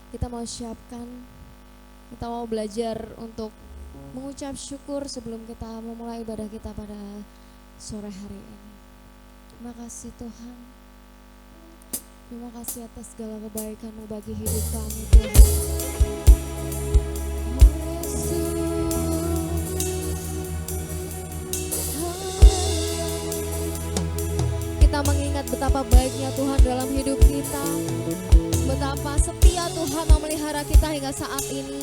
Kita mau siapkan, kita mau belajar untuk mengucap syukur sebelum kita memulai ibadah kita pada sore hari ini. Terima kasih Tuhan. Terima kasih atas segala kebaikan-Mu bagi hidup kami Tuhan. Kita mengingat betapa baiknya Tuhan dalam hidup kita, betapa setia Tuhan memelihara kita hingga saat ini.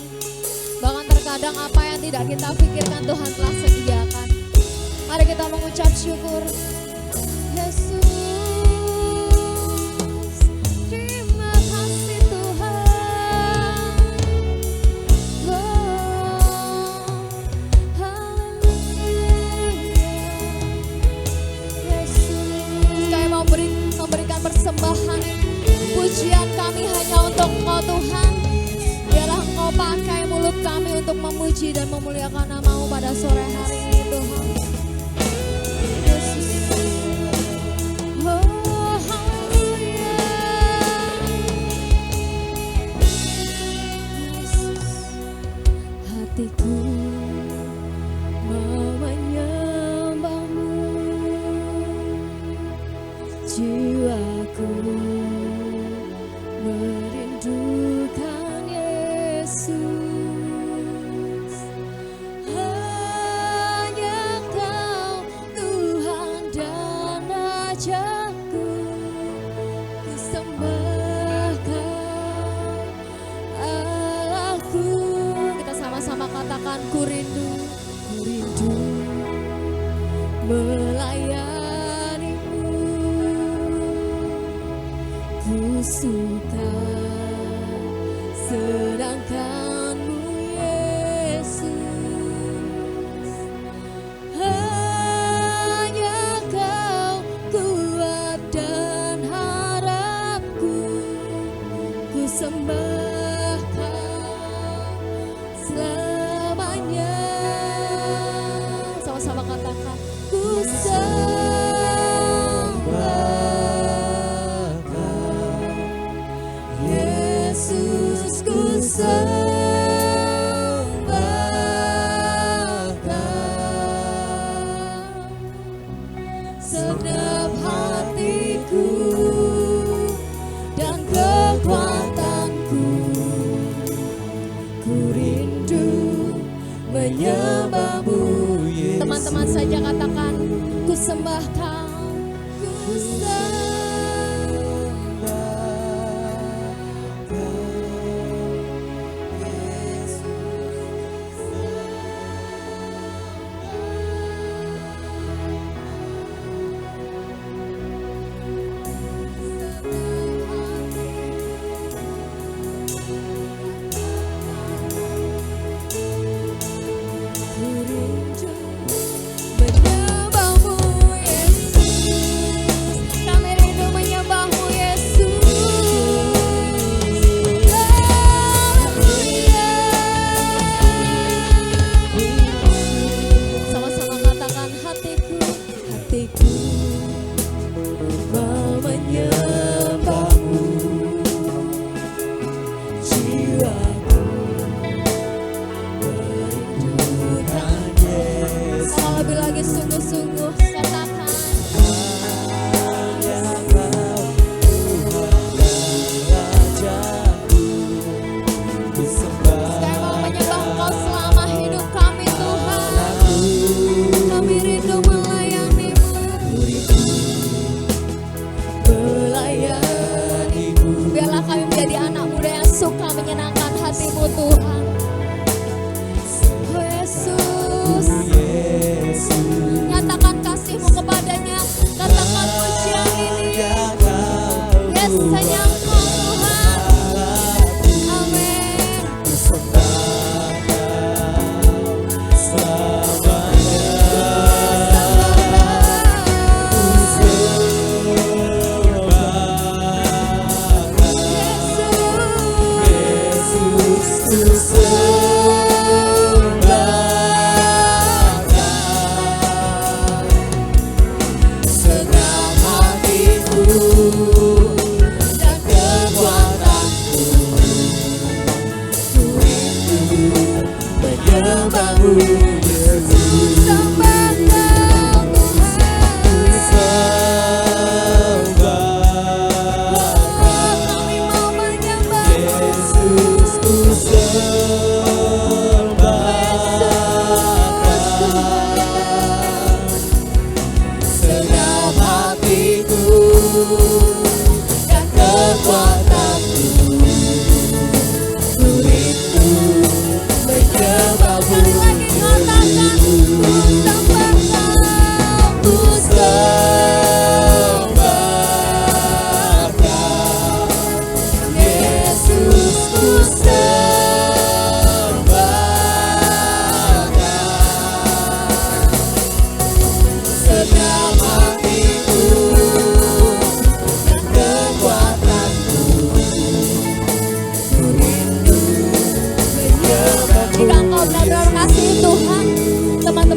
Bahkan terkadang apa yang tidak kita pikirkan Tuhan telah sediakan. Mari kita mengucap syukur. Yesus, terima kasih Tuhan. Oh, haleluya. Yesus, kami mau memberikan persembahan pujian kami hanya untuk Engkau Tuhan. Biarlah Engkau pakai mulut kami untuk memuji dan memuliakan nama-Mu pada sore hari ini Tuhan. Yesus. Oh, haleluya. Yesus. Hatiku mau menyembah-Mu, jiwaku merindukan Yesus. Hanya Kau Tuhan dan Rajaku, ku sembah Kau Allahku. Kita sama-sama katakan, ku rindu melayani-Mu. Ku suka sedangkan-Mu Yesus. Hanya Kau kuat dan harapku, ku sembah Kau selamanya. Sama-sama katakan, ku sembah Kau Yesus, ku sembah Kau segenap hatiku dan kekuatanku. Ku rindu menyembah-Mu. Teman-teman saja katakan, ku sembah Kau, ku sembah Kau Yesus. Ku rindu menyembah-Mu Yesus. Kami rindu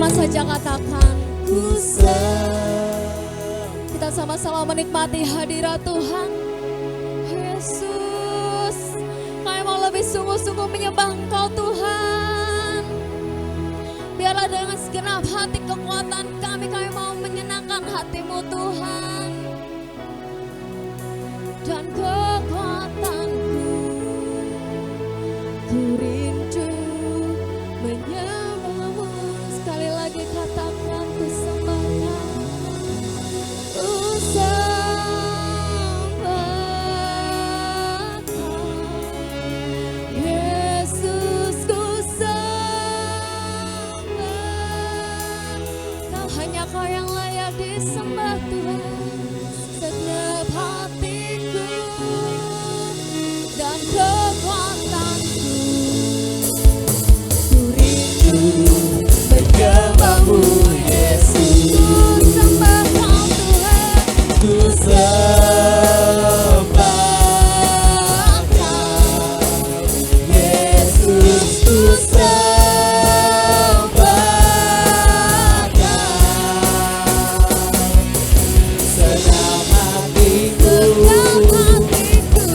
Sama-sama saja katakan, kita sama-sama menikmati hadirat Tuhan. Yesus, kami mau lebih sungguh-sungguh menyembah Engkau Tuhan. Biarlah dengan segenap hati kekuatan kami mau menyenangkan hati-Mu Tuhan. Dan kekuatanku, ku rindu menyembah-Mu. Sekali lagi katakan, ku sembah Kau, ku sembah Kau. Yesus, ku sembah Kau. Hanya Kau yang layak disembah Tuhan. Segenap hatiku dan kekuatanku, ku rindu menyembah-Mu Yesus. Ku sembah Kau Tuhan, ku sembah Kau Yesus, ku sembah Kau. Senang hatiku, ku rindu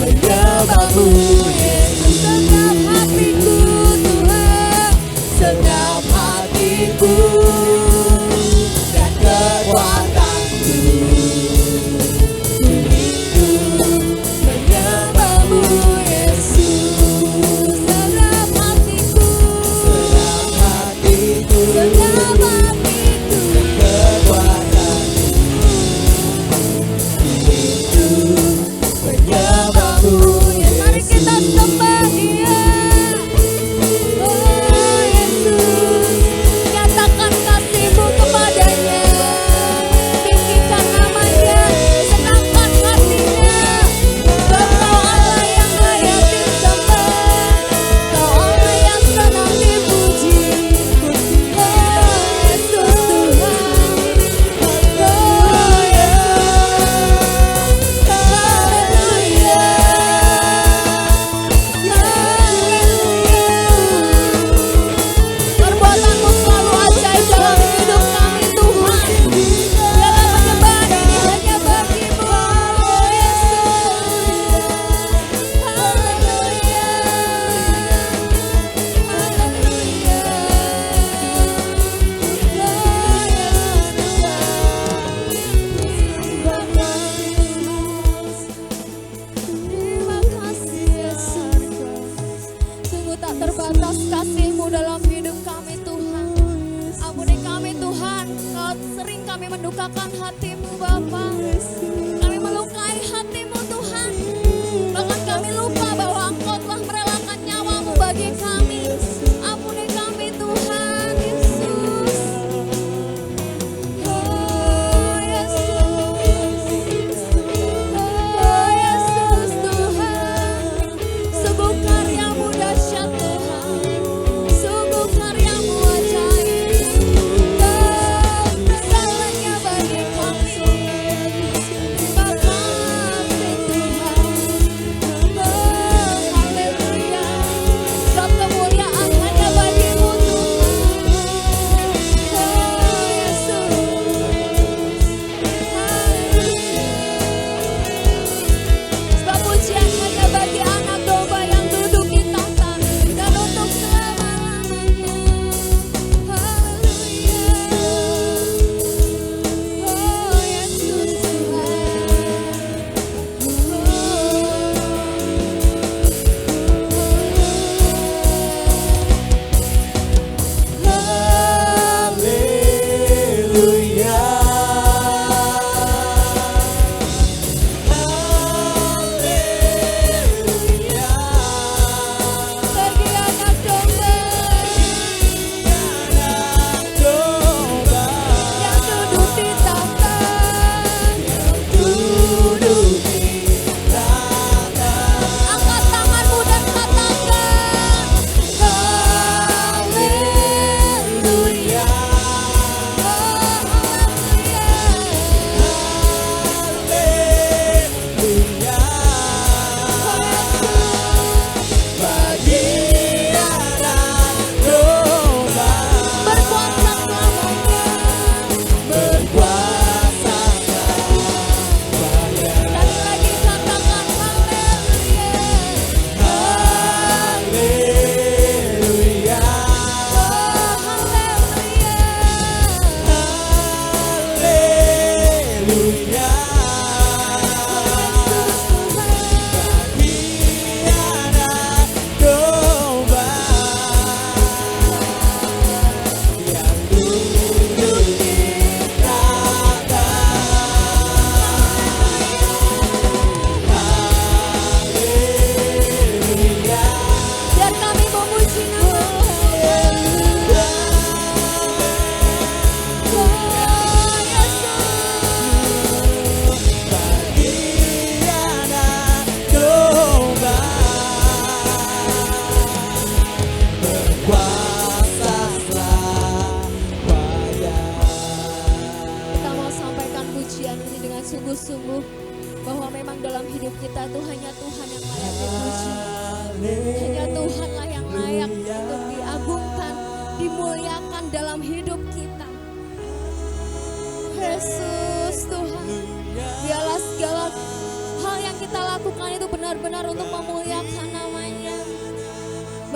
menyembah-Mu Yesus. Senang hatiku Tuhan, senang hatiku dan kekuatanku, ku rindu menyembah-Mu Yesus. Senang hatiku, senang hatiku, senang hatiku dan kekuatanku, ku rindu menyembah-Mu Yesus. Mari kita sembah Dia. Oh Yesus, nyatakan kasih-Mu kepadanya, tinggikan namanya, senangkan hatinya. Kau Allah yang layak disembah, Kau Allah yang senang dipuji. Oh Yesus Tuhan, oh Yesus, haleluya, perbuatan-Mu selalu ajaib dalam hidup kami Tuhan. Dalam penyembahan ini hanya bagi-Mu, oh Yesus, haleluya, haleluya, oh Yesus Tuhan. Terima kasih Yesus, sungguh tak terbatas kasih-Mu dalam hidup kami Tuhan. Ampuni kami Tuhan, kalau sering kami mendukakan hati-Mu Bapa. Kami melukai hati-Mu Tuhan. Bahkan kami lupa bahwa Engkau telah merelakan nyawa-Mu bagi kami. Ampuni kami Tuhan Yesus. Oh Yesus, oh Yesus Tuhan. Sungguh karya-Mu dahsyat Tuhan, sungguh karya-Mu ajaib. Kau segalanya bagi kami.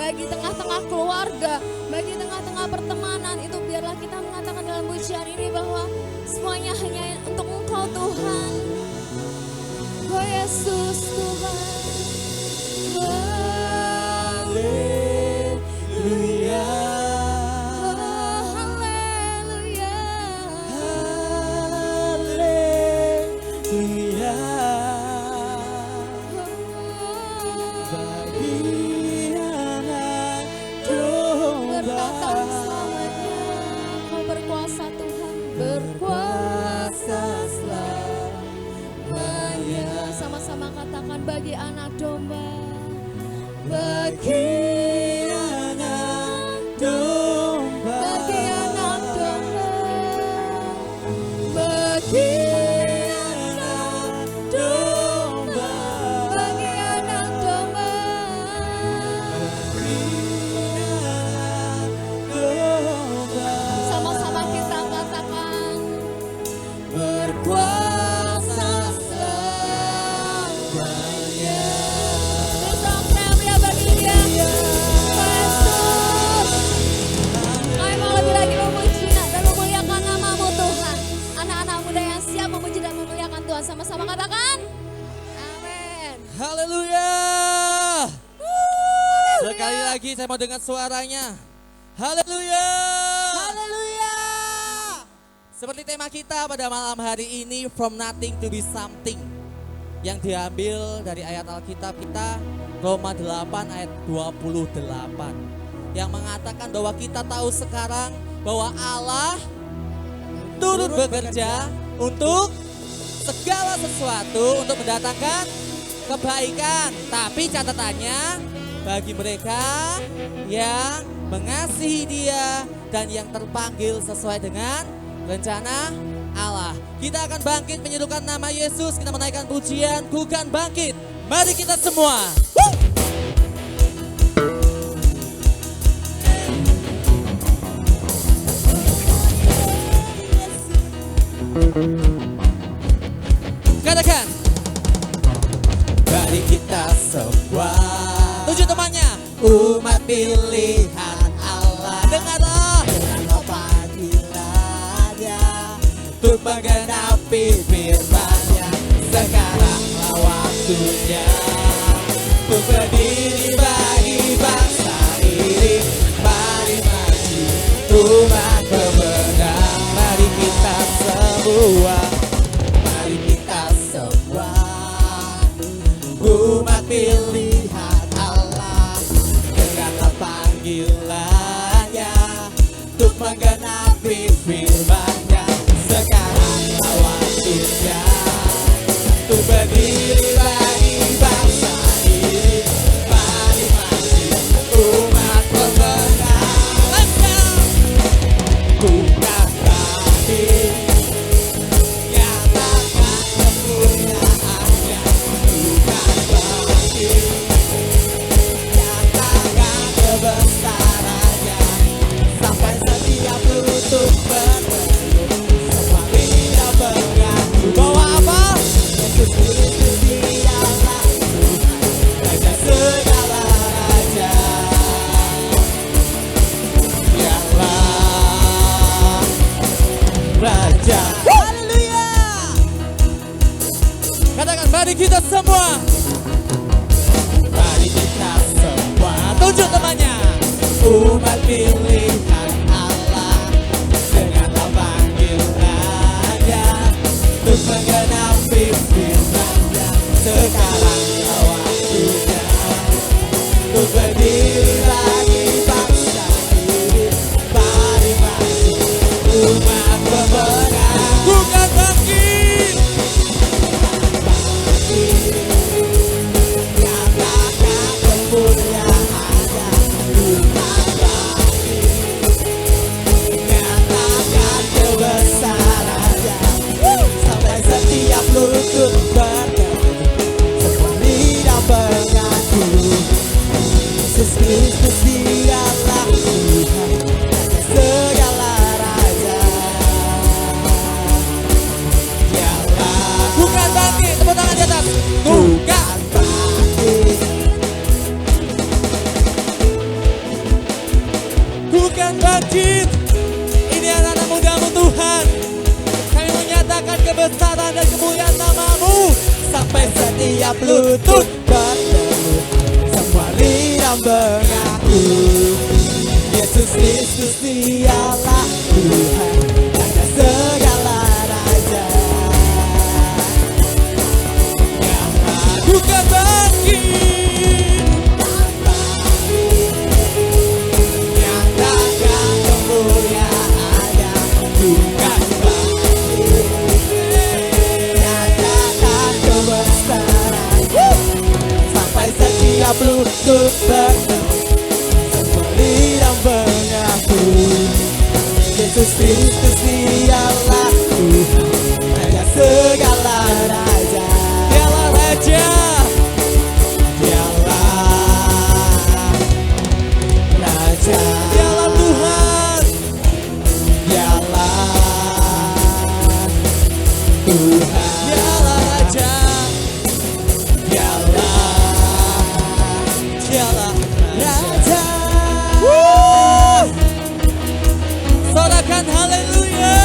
baik di tengah-tengah keluarga, baik di tengah-tengah pertemanan, itu biarlah kita mengatakan dalam pujian ini bahwa semuanya hanya untuk Engkau Tuhan. Oh Yesus Tuhan. Haleluya. Haleluya. Haleluya. Bagi anak domba. Berkata selamanya, Kau berkuasa Tuhan, berkuasa selamanya. Sama-sama katakan bagi anak domba. Bagi anak domba. Bagi anak domba. Bagi anak domba. bagi anak domba. Sama-sama kita katakan berkuasa selamanya. Terus dong saya bagi dia. Yesus. Kami mau lebih lagi memuji dan memuliakan nama-Mu Tuhan. Anak-anak muda yang siap memuji dan memuliakan Tuhan, sama-sama katakan amin. Haleluya. Sekali lagi saya mau dengar suaranya. Haleluya. Haleluya. Seperti tema kita pada malam hari ini, From Nothing to Be Something, yang diambil dari ayat Alkitab kita, Roma 8 ayat 28, yang mengatakan bahwa kita tahu sekarang bahwa Allah turut bekerja untuk segala sesuatu untuk mendatangkan kebaikan. Tapi catatannya, bagi mereka yang mengasihi Dia dan yang terpanggil sesuai dengan rencana Allah. Kita akan bangkit menyerukan nama Yesus. Kita menaikkan pujian, Ku kan bangkit. Mari kita semua. Katakan, mari kita semua. Tujuh temannya, umat pilihan Allah. Dengarlah, dengarlah panggilannya untuk menggenapi firman-Nya. Sekaranglah waktunya untuk berdiri bagi bangsa ini. Mari maju umat pemenang. Mari kita semua, mari kita semua, umat pilihan Allah. Dengarlah panggilannya untuk menggenapi firman-Nya. Sekaranglah waktunya untuk berdiri bagi bangsa ini. Mari maju umat pemenang. Let's go. Bukan bangkit, nyatakan kemuliaan-Nya. Bukan bangkit, nyatakan kebesaran-Nya. Sampai setiap lutut berteduh, semua lidah mengaku bahwa apa? Yesus Kristus Dialah Tuhan, Raja segala raja. Dialah Raja. Haleluya. Katakan, mari kita semua. Mari kita semua. Tunjuk temannya. Umat pilihan Allah, dengarlah panggilannya untuk menggenapi firman-Nya. Sekaranglah waktunya untuk berdiri bagi bangsa ini. Mari maju umat pemenang. Bukan bangkit, nyatakan kemuliaan-Nya. Bukan bangkit, nyatakan kebesaran-Nya. Sampai setiap lutut berteduh, semua lidah mengaku Yesus Kristus Dialah Tuhan, segala raja. Dialah. Bukan bangkit, tepuk tangan di atas. Bukan bangkit, sampai setiap lutut bertelut, semua lidah mengaku Yesus Kristus dialah Tuhan, Raja segala raja. Yang bukan bangkit, yang takkan kemuliaannya bukan bangkit, nyatakan kebesaran sampai setiap lutut bertelut, semua lidah mengaku Yesus Kristus dialah Tuhan, Raja segala raja. Dialah Raja, dialah Raja, dialah Tuhan, dialah Tuhan, dialah Raja, dialah Raja. Sorakan haleluya.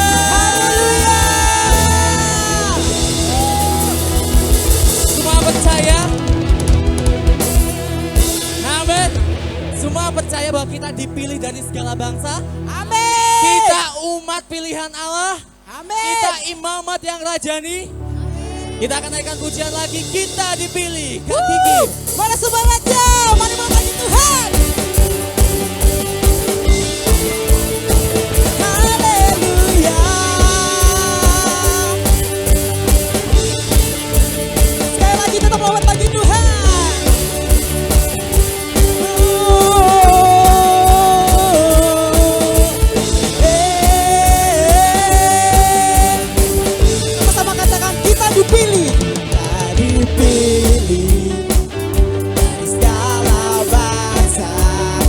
Semua percaya? Amin. Semua percaya bahwa kita dipilih dari segala bangsa? Amin. Kita umat pilihan Allah? Amin. Kita imamat yang rajani? Kita akan naikkan pujian lagi. Kita dipilih. Kak Kiki. Mana semangatnya? Mari memuji Tuhan. Haleluya. Sekali lagi tetap selamat pagi Tuhan. Sama-sama katakan kita dipilih. Kita dipilih dari segala bangsa.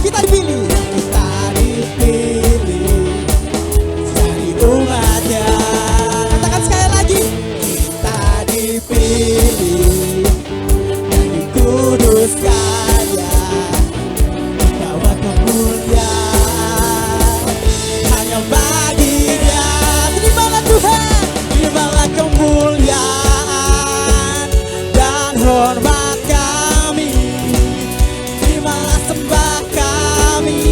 Kita dipilih. Kita dipilih dari umatnya. Katakan sekali lagi. Kita dipilih dan dikuduskannya, bawa kemuliaan hanya bagi-Nya. Terimalah Tuhan, terimalah kemuliaan dan hormat kami, terimalah sembah kami,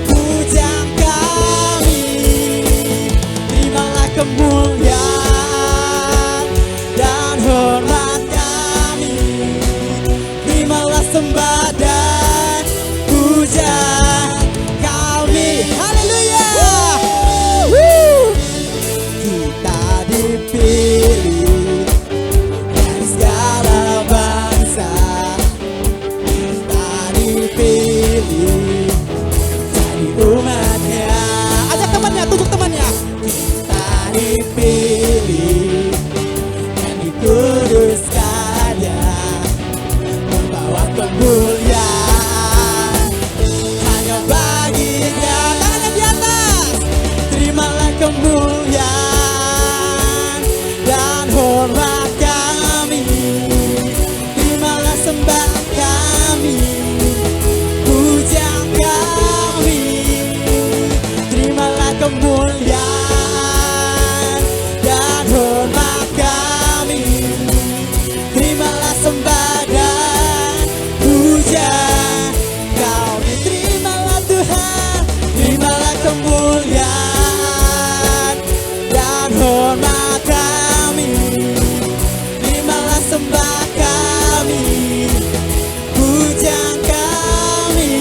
pujian kami, terimalah kemuliaan dan hormat kami, terimalah sembah dan pujian kami. Haleluya. Kita dipilih dari segala bangsa. Kita dipilih jadi umatnya. Ajak temannya, tunjuk temannya. Kita dipilih dan dikuduskannya, membawa kemuliaan hanya bagi-Nya. Tangannya di atas. Terimalah kemuliaan dan hormat kami, terimalah sembah kami, pujian kami, terimalah kemuliaan dan hormat kami, terimalah sembah dan pujian kami. Terimalah Tuhan, terimalah kemuliaan dan hormat kami, terimalah sembah kami, pujian kami,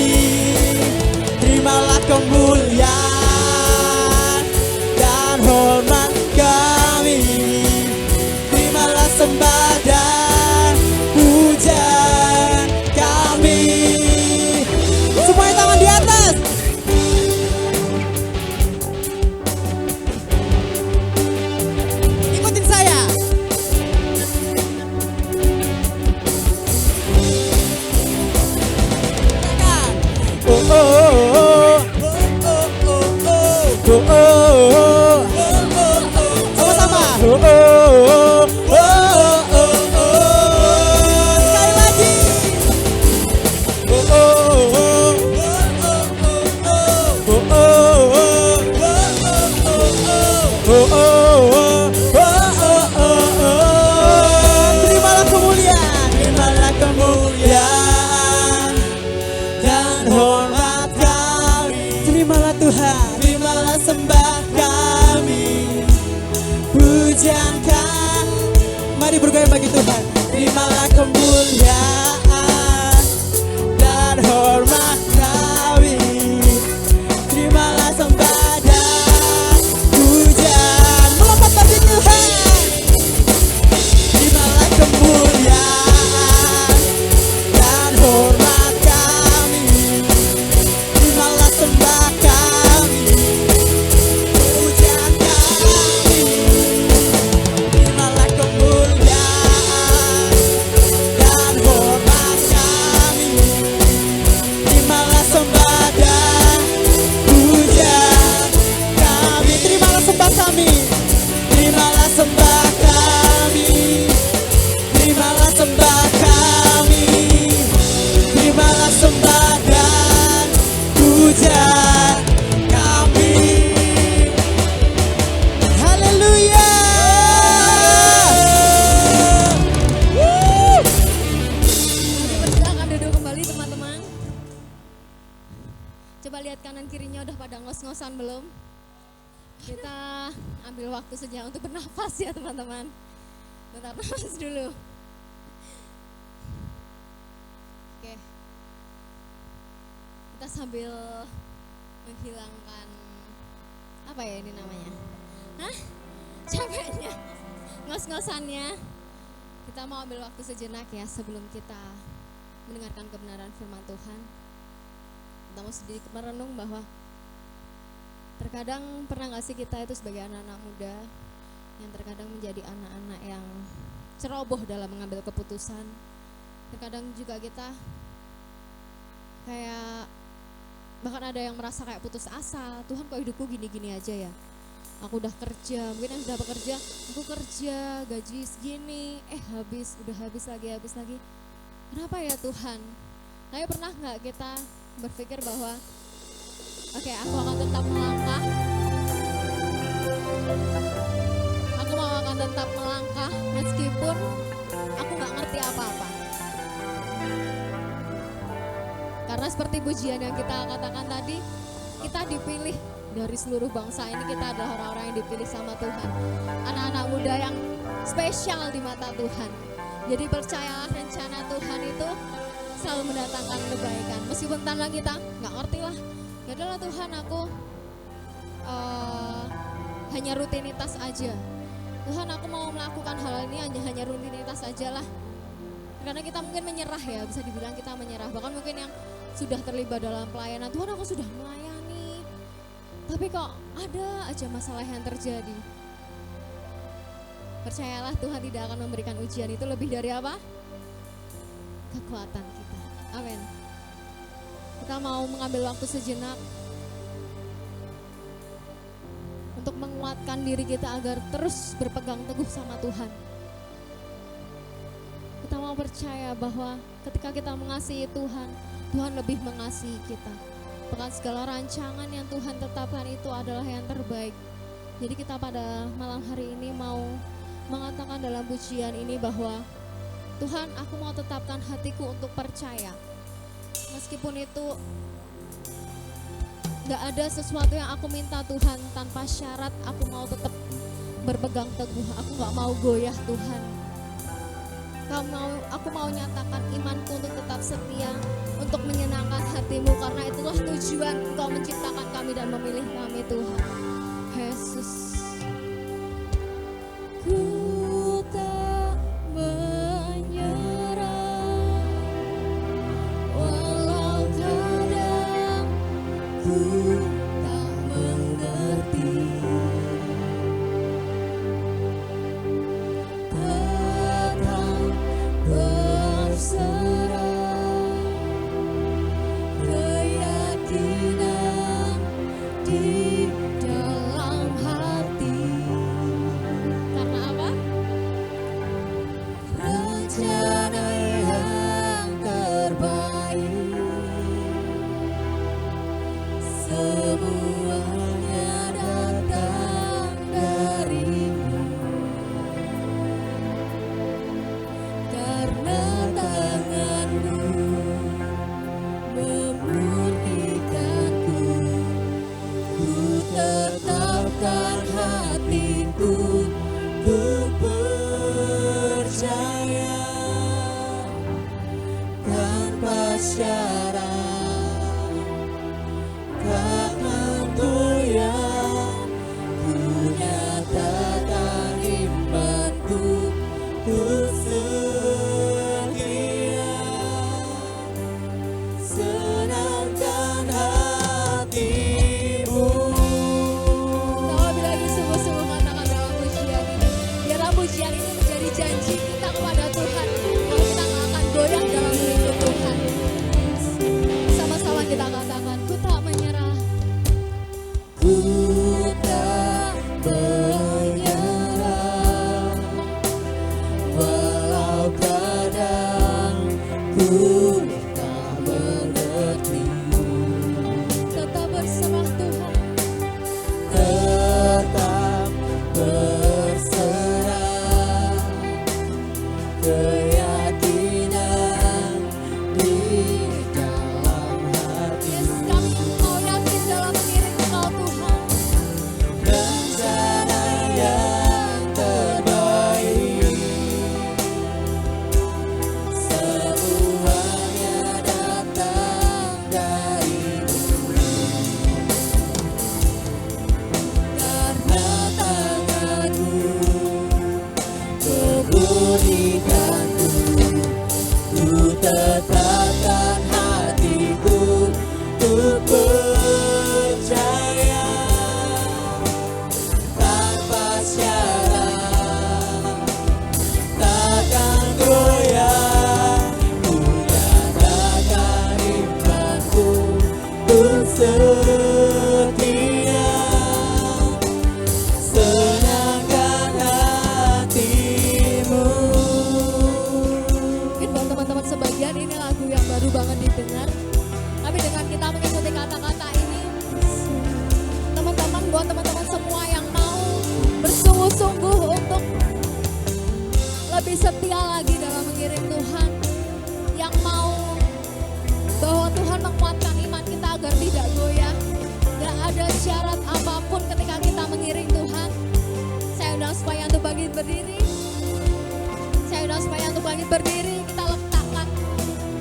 terimalah kemuliaan dan hormat kami, terimalah sembah dan pujian kami. Semuanya tangan di atas. Ikutin saya. Oh, oh, oh, oh. Oh, oh, oh. Sama-sama. Oh, oh, oh. Oh, oh, oh, oh. Sekali lagi. Oh, oh, oh. Oh, oh, oh. Oh, oh, oh. sekali bergoyang bagi Tuhan. Terimalah kemuliaan dan hormat kami. Terimalah sembah dan pujian. Melompat bagi Tuhan. Terimalah kemuliaan dan hormat kami. Terimalah sembah kami, pujian kami. Terimalah kemuliaan dan hormat kami. Terimalah sembah dan pujian kami. Terimalah sembah kami. Terimalah sembah kami. Terimalah sembah kami. Terimalah sembah dan pujian kami. Haleluya. Silakan duduk kembali teman-teman. Coba lihat kanan kirinya udah pada ngos-ngosan belum? Kita ambil waktu sejenak untuk bernafas ya teman-teman. Bentar, nafas dulu. Oke. Kita sambil menghilangkan apa ya ini namanya? Hah? Capeknya, ngos-ngosannya. Kita mau ambil waktu sejenak ya sebelum kita mendengarkan kebenaran firman Tuhan. Kita mau sedikit merenung bahwa terkadang pernah gak sih kita itu sebagai anak-anak muda yang terkadang menjadi anak-anak yang ceroboh dalam mengambil keputusan. Terkadang juga kita kayak bahkan ada yang merasa kayak putus asa. Tuhan kok hidupku gini-gini aja ya. Aku udah kerja, mungkin yang sudah bekerja, aku kerja gaji segini, udah habis lagi. Kenapa ya Tuhan? Tapi pernah gak kita berpikir bahwa oke, aku akan tetap melangkah. Aku akan tetap melangkah meskipun aku gak ngerti apa-apa. Karena seperti pujian yang kita katakan tadi, kita dipilih dari seluruh bangsa ini, kita adalah orang-orang yang dipilih sama Tuhan. Anak-anak muda yang spesial di mata Tuhan. Jadi percayalah rencana Tuhan itu selalu mendatangkan kebaikan. Meskipun tanpa kita gak ngerti lah. Ya adalah Tuhan, aku hanya rutinitas aja. Tuhan, aku mau melakukan hal ini hanya rutinitas aja lah. Karena kita mungkin menyerah ya, bisa dibilang kita menyerah. Bahkan mungkin yang sudah terlibat dalam pelayanan, Tuhan aku sudah melayani, tapi kok ada aja masalah yang terjadi. Percayalah Tuhan tidak akan memberikan ujian itu lebih dari apa? Kekuatan kita. Amin. Kita mau mengambil waktu sejenak untuk menguatkan diri kita agar terus berpegang teguh sama Tuhan. Kita mau percaya bahwa ketika kita mengasihi Tuhan, Tuhan lebih mengasihi kita. Bahkan segala rancangan yang Tuhan tetapkan itu adalah yang terbaik. Jadi kita pada malam hari ini mau mengatakan dalam pujian ini bahwa Tuhan, aku mau tetapkan hatiku untuk percaya. Meskipun itu gak ada sesuatu yang aku minta Tuhan tanpa syarat, aku mau tetap berpegang teguh. Aku gak mau goyah Tuhan. Aku mau nyatakan imanku untuk tetap setia, untuk menyenangkan hatimu, karena itulah tujuan Engkau menciptakan kami dan memilih kami Tuhan. Yesus. Ku tak menyerah, walau kadang ku tak mengerti. Tetap berserah, keyakinan di dalam hati. Karena apa? Rencana yang terbaik syarat, takkan goyah. Ku nyatakan imanku, ku setia. Senangkan hatimu. Kalau lebih lagi sungguh-sungguh katakan dalam pujian ini, biarlah pujian ini menjadi janji kita kepada Tuhan bahwa kita gak akan goyah dalam hidup Tuhan. Sama-sama kita katakan, ku tak menyerah. Ku tak menyerah, walau kadang ku tak mengerti. Tetap berserah Tuhan. Tetap berserah, keyakinan di dalam hati. Yes, kami mau yakin dalam mengiring Engkau Tuhan. Rencana yang terbaik, semuanya datang darimu. Karena tanganmu memberikanku, ku tetapkan hatiku untuk percaya. Tanpa syarat, takkan goyah. Ku nyatakan imanku, ku setia. Senangkan hatimu. Mungkin buat teman-teman sebagian ini lagu yang baru banget didengar. Tapi dengan kita mengikuti kata-kata ini, teman-teman, buat teman-teman semua yang mau bersungguh-sungguh untuk lebih setia lagi dalam mengiring Tuhan, yang mau bahwa Tuhan menguatkan iman kita agar tidak goyah, gak ada syarat apapun ketika kita mengiring Tuhan. Saya undang supaya untuk bangkit berdiri. Saya undang supaya untuk bangkit berdiri. Kita letakkan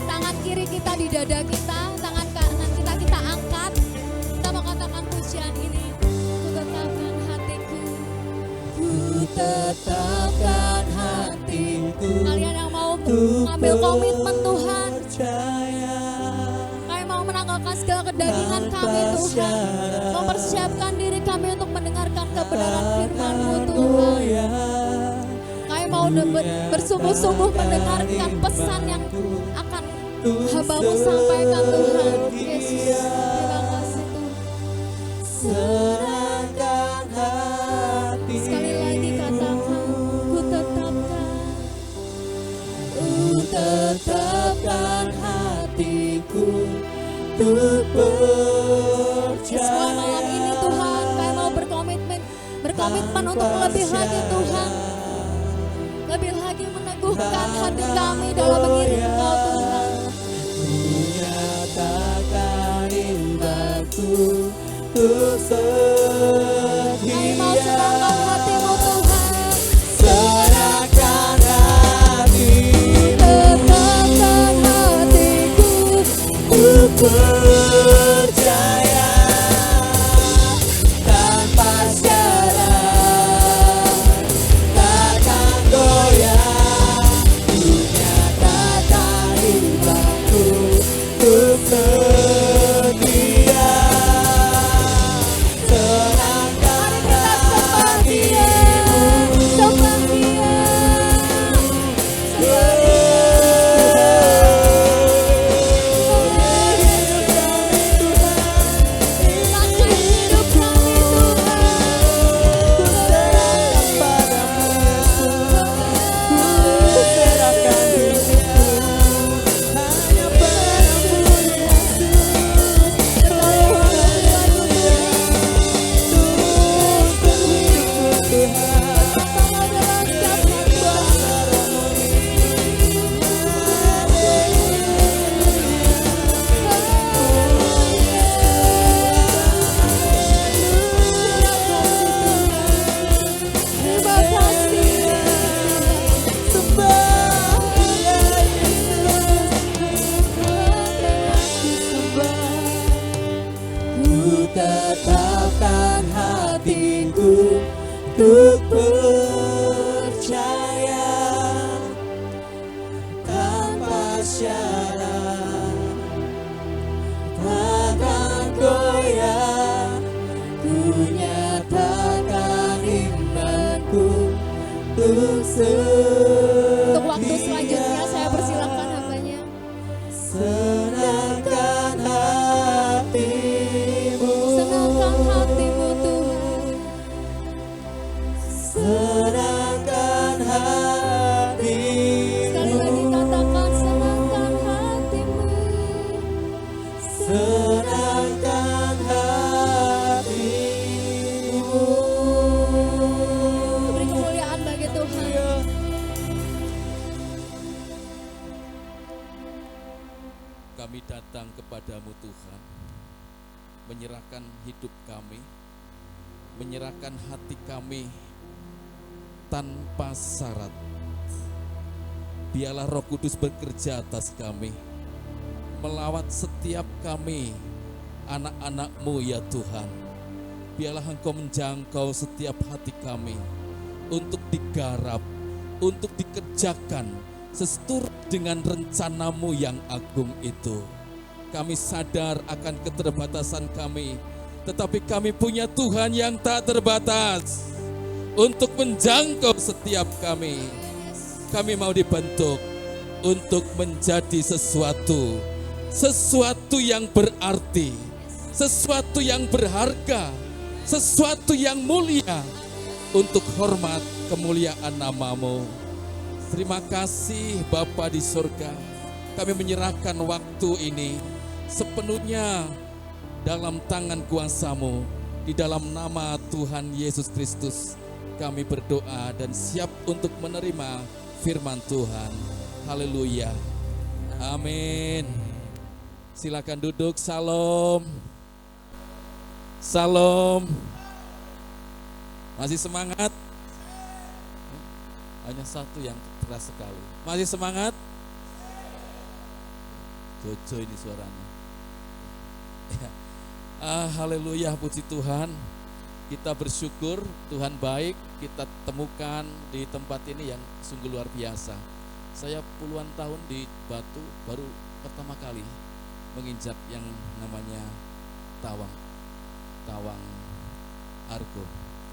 tangan kiri kita di dada kita, tangan kanan kita angkat. Kita mau katakan pujian ini. Ku tetapkan hatiku. Ku tetapkan hatiku Kalian yang mau untuk mengambil komitmen Tuhan, percaya. kami mau menanggalkan segala kedagingan kami Tuhan, mempersiapkan diri kami untuk mendengarkan kebenaran firman-Mu Tuhan. Kami mau bersungguh-sungguh mendengarkan pesan yang akan hamba-Mu sampaikan Tuhan. Yesus, terima kasih Tuhan. Serahkan hati. Sekali lagi katakan, ku tetapkan hatiku untuk percaya. semua malam ini Tuhan, kami mau berkomitmen untuk lebih lagi Tuhan, lebih lagi meneguhkan hati kami dalam mengiring Engkau Tuhan. Menyatakan imanku untuk setia. Kami mau serahkan hati-Mu Tuhan, Serahkan hati, tetapkan hatiku untuk percaya. Tanpa syarat, takkan goyah. Ku nyatakan imanku untuk setia. Senangkan hatimu. sembah Dia. Untuk percaya tanpa syarat, takkan goyah, ku nyatakan imanku untuk Untuk waktu selanjutnya saya persilahkan hambanya. senangkan hatimu, Senangkan hatimu Tuhan. senangkan hatimu, Sekali lagi katakan senangkan hatimu. senangkan hatimu. Beri kemuliaan bagi Tuhan. Kami datang kepadamu Tuhan, menyerahkan hidup kami, menyerahkan hati kami tanpa syarat. Biarlah Roh Kudus bekerja atas kami, melawat setiap kami, anak-anak-Mu ya Tuhan. Biarlah Engkau menjangkau setiap hati kami, untuk digarap, untuk dikerjakan sesuai dengan rencana-Mu yang agung itu. Kami sadar akan keterbatasan kami, tetapi kami punya Tuhan yang tak terbatas untuk menjangkau setiap kami. Kami mau dibentuk untuk menjadi sesuatu yang berarti, sesuatu yang berharga, sesuatu yang mulia untuk hormat kemuliaan nama-Mu. Terima kasih Bapa di surga. Kami menyerahkan waktu ini sepenuhnya dalam tangan kuasa-Mu. Di dalam nama Tuhan Yesus Kristus kami berdoa dan siap untuk menerima firman Tuhan. Haleluya. Amin. Silakan duduk. Salam. Salam. Masih semangat? Hanya satu yang keras sekali. Masih semangat? Jojo ini suaranya. Ya. Haleluya, puji Tuhan. Kita bersyukur Tuhan baik, kita temukan di tempat ini yang sungguh luar biasa. Saya puluhan tahun di Batu, baru pertama kali menginjak yang namanya Tawang Argo.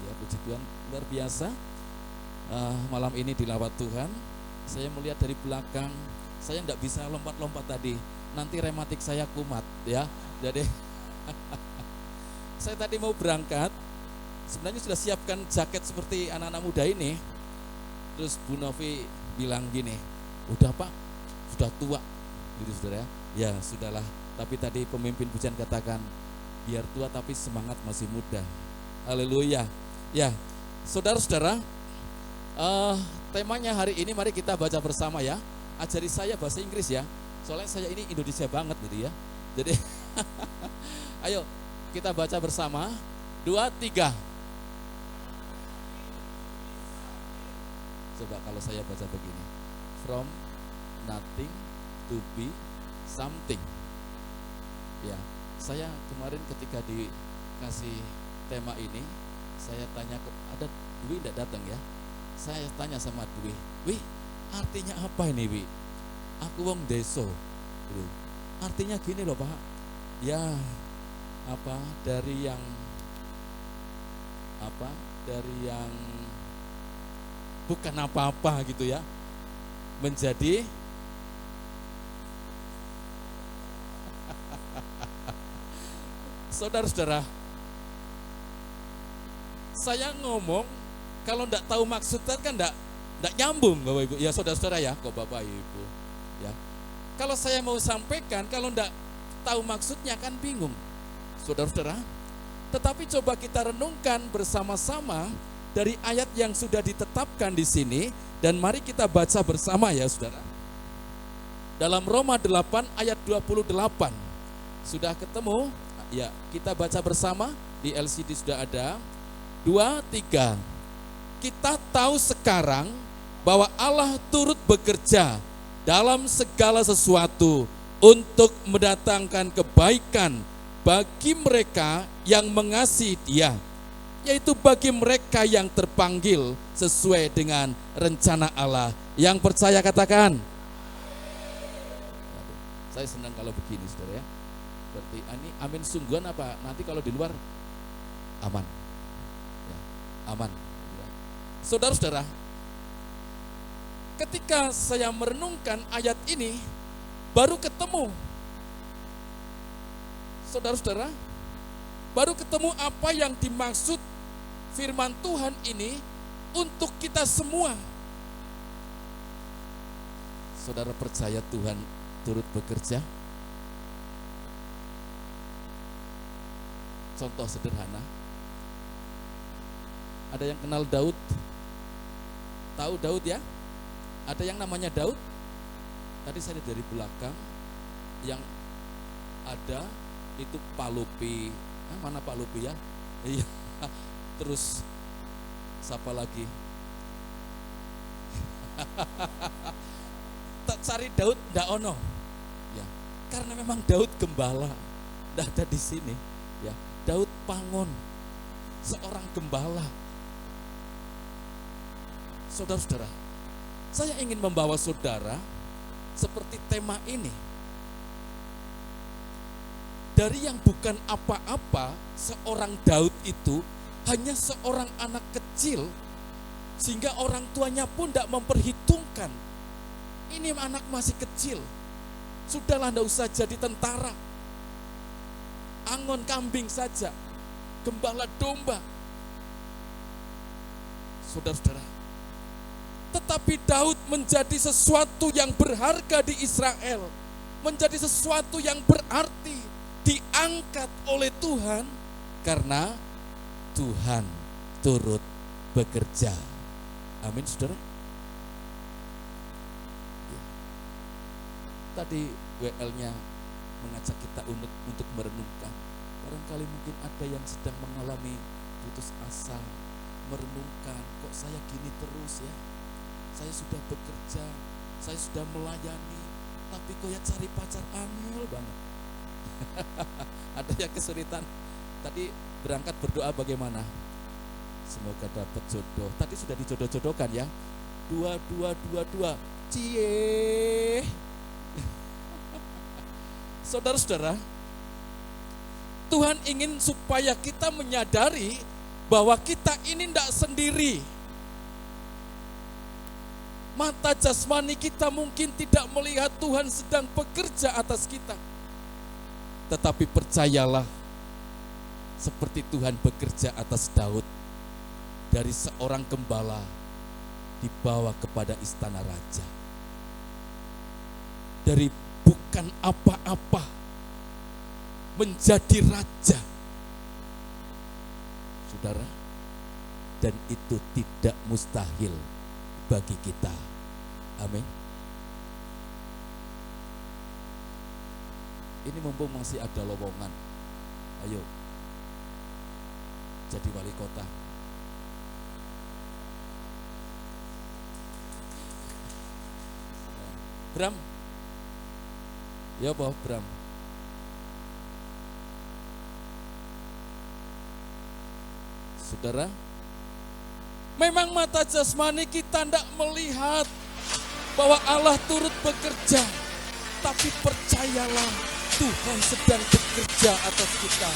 Ya, puji Tuhan, luar biasa. Malam ini dilawat Tuhan. Saya melihat dari belakang, saya enggak bisa lompat-lompat tadi. Nanti rematik saya kumat, ya. Jadi saya tadi mau berangkat, sebenarnya sudah siapkan jaket seperti anak-anak muda ini. Terus Bu Novi bilang gini, udah Pak, sudah tua, gitu saudara ya. Ya sudahlah. Tapi tadi pemimpin pujian katakan, biar tua tapi semangat masih muda. Haleluya. Ya, saudara-saudara. Temanya hari ini mari kita baca bersama ya. Ajari saya bahasa Inggris ya. Soalnya saya ini Indonesia banget gitu ya. Jadi ayo kita baca bersama. 2, 3. Coba kalau saya baca begini. From nothing to be something. Ya, saya kemarin ketika dikasih tema ini, saya tanya ada Dwi enggak datang ya? Saya tanya sama Dwi, "Wi, artinya apa ini, Wi? Aku wong deso." Gitu. Artinya gini loh, Pak. Ya, dari yang bukan apa-apa gitu ya, menjadi saudara-saudara. Saya ngomong kalau enggak tahu maksudnya kan enggak nyambung Bapak Ibu. Ya saudara-saudara ya, kok Bapak Ibu. Ya. Kalau saya mau sampaikan kalau enggak tahu maksudnya kan bingung. Saudara-saudara. Tetapi coba kita renungkan bersama-sama dari ayat yang sudah ditetapkan di sini dan mari kita baca bersama ya Saudara. Dalam Roma 8 ayat 28. Sudah ketemu? Ya, kita baca bersama di LCD sudah ada. 2, 3. Kita tahu sekarang bahwa Allah turut bekerja dalam segala sesuatu untuk mendatangkan kebaikan bagi mereka yang mengasihi Dia, yaitu bagi mereka yang terpanggil sesuai dengan rencana Allah. Yang percaya katakan. Aduh, saya senang kalau begini saudara ya. Berarti ini amin sungguhan apa? Nanti kalau di luar aman. Ya, aman. Saudara-saudara, ketika saya merenungkan ayat ini, baru ketemu. Saudara-saudara, baru ketemu apa yang dimaksud firman Tuhan ini untuk kita semua. Saudara percaya Tuhan turut bekerja? Contoh sederhana. Ada yang kenal Daud? Tahu Daud ya? Ada yang namanya Daud? Tadi saya dari belakang yang ada itu Pak Lupi. Mana Pak Lupi ya? Iya. Terus siapa lagi? Tak cari Daud ndak ono. Ya, karena memang Daud gembala. Ndak ada di sini, ya. Daud Pangon, seorang gembala. Saudara-saudara, saya ingin membawa saudara seperti tema ini. Dari yang bukan apa-apa, seorang Daud itu hanya seorang anak kecil, sehingga orang tuanya pun tidak memperhitungkan. Ini anak masih kecil, sudahlah tidak usah jadi tentara. Angon kambing saja, gembala domba. Saudara-saudara, tetapi Daud menjadi sesuatu yang berharga di Israel, menjadi sesuatu yang berarti, diangkat oleh Tuhan karena Tuhan turut bekerja. Amin, saudara. Ya. Tadi WL-nya mengajak kita untuk merenungkan. Barangkali mungkin ada yang sedang mengalami putus asa, merenungkan, kok saya gini terus ya? Saya sudah bekerja, saya sudah melayani, tapi kok ya cari pacar angel banget. Ada yang kesulitan. Tadi berangkat berdoa bagaimana? Semoga dapat jodoh. Tadi sudah dijodoh-jodohkan ya. 2222. Cie. Saudara-saudara, Tuhan ingin supaya kita menyadari bahwa kita ini tidak sendiri. Mata jasmani kita mungkin tidak melihat Tuhan sedang bekerja atas kita. Tetapi percayalah, seperti Tuhan bekerja atas Daud, dari seorang gembala dibawa kepada istana raja. Dari bukan apa-apa menjadi raja. Saudara, dan itu tidak mustahil bagi kita. Amin. Ini mumpung masih ada lowongan, ayo jadi wali kota. Bram, ya boh Bram. Saudara, memang mata jasmani kita tidak melihat bahwa Allah turut bekerja, tapi percayalah, Tuhan sedang bekerja atas kita,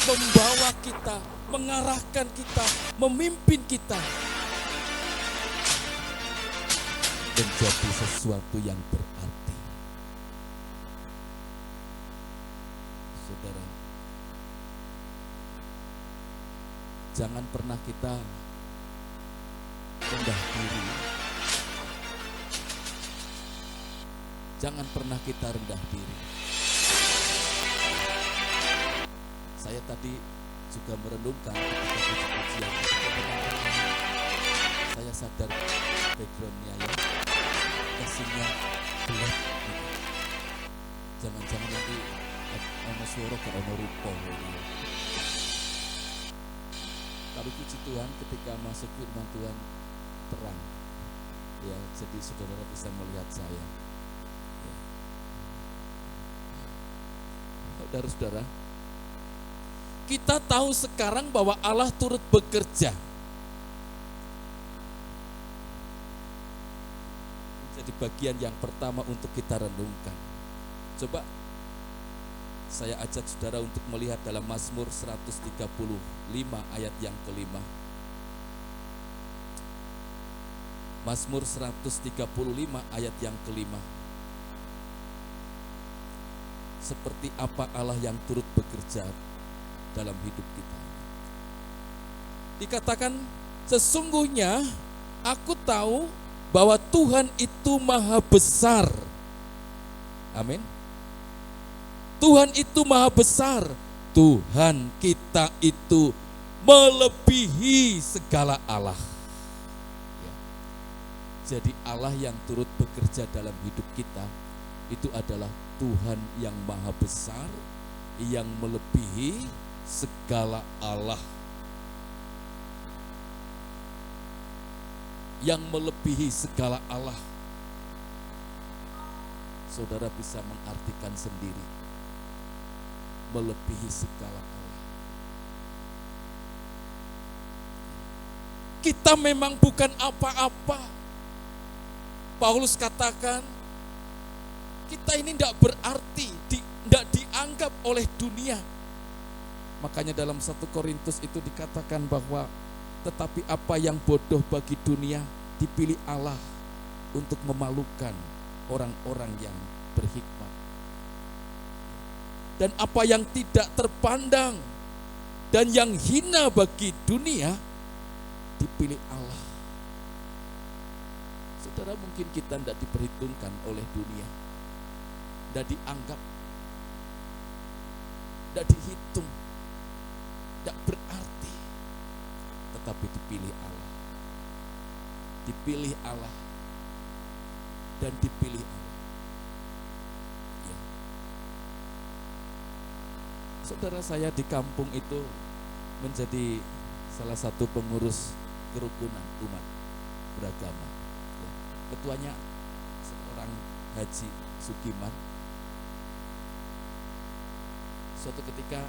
membawa kita, mengarahkan kita, memimpin kita menjadi sesuatu yang berarti. Saudara, jangan pernah kita rendah diri. Jangan pernah kita rendah diri. Saya tadi juga merenungkan ketika puji-pujian. Saya sadar backgroundnya ya, kasihnya gelap. Jangan-jangan nanti ono suara ke ono rupa. Tapi puji Tuhan ketika masuk firman Tuhan terang. Ya, jadi saudara bisa melihat saya. Ya. Saudara-saudara, kita tahu sekarang bahwa Allah turut bekerja. Menjadi bagian yang pertama untuk kita renungkan. Coba saya ajak saudara untuk melihat dalam Mazmur 135 ayat yang kelima. Mazmur 135 ayat yang kelima. Seperti apa Allah yang turut bekerja dalam hidup kita. Dikatakan, sesungguhnya aku tahu bahwa Tuhan itu maha besar. Amin. Tuhan itu maha besar. Tuhan kita itu melebihi segala Allah. Ya. Jadi Allah yang turut bekerja dalam hidup kita itu adalah Tuhan yang maha besar, yang melebihi segala Allah. Yang melebihi segala Allah. Saudara bisa mengartikan sendiri. Melebihi segala Allah. Kita memang bukan apa-apa. Paulus katakan, kita ini tidak berarti, tidak dianggap oleh dunia. Makanya dalam 1 Korintus itu dikatakan bahwa tetapi apa yang bodoh bagi dunia dipilih Allah untuk memalukan orang-orang yang berhikmat. Dan apa yang tidak terpandang dan yang hina bagi dunia dipilih Allah. Saudara, mungkin kita tidak diperhitungkan oleh dunia, tidak dianggap, tidak dihitung, tidak berarti, tetapi dipilih Allah. Dipilih Allah dan dipilih Allah. Ya. Saudara, saya di kampung itu menjadi salah satu pengurus kerukunan umat beragama. Ya. Ketuanya seorang Haji Sukiman. Suatu ketika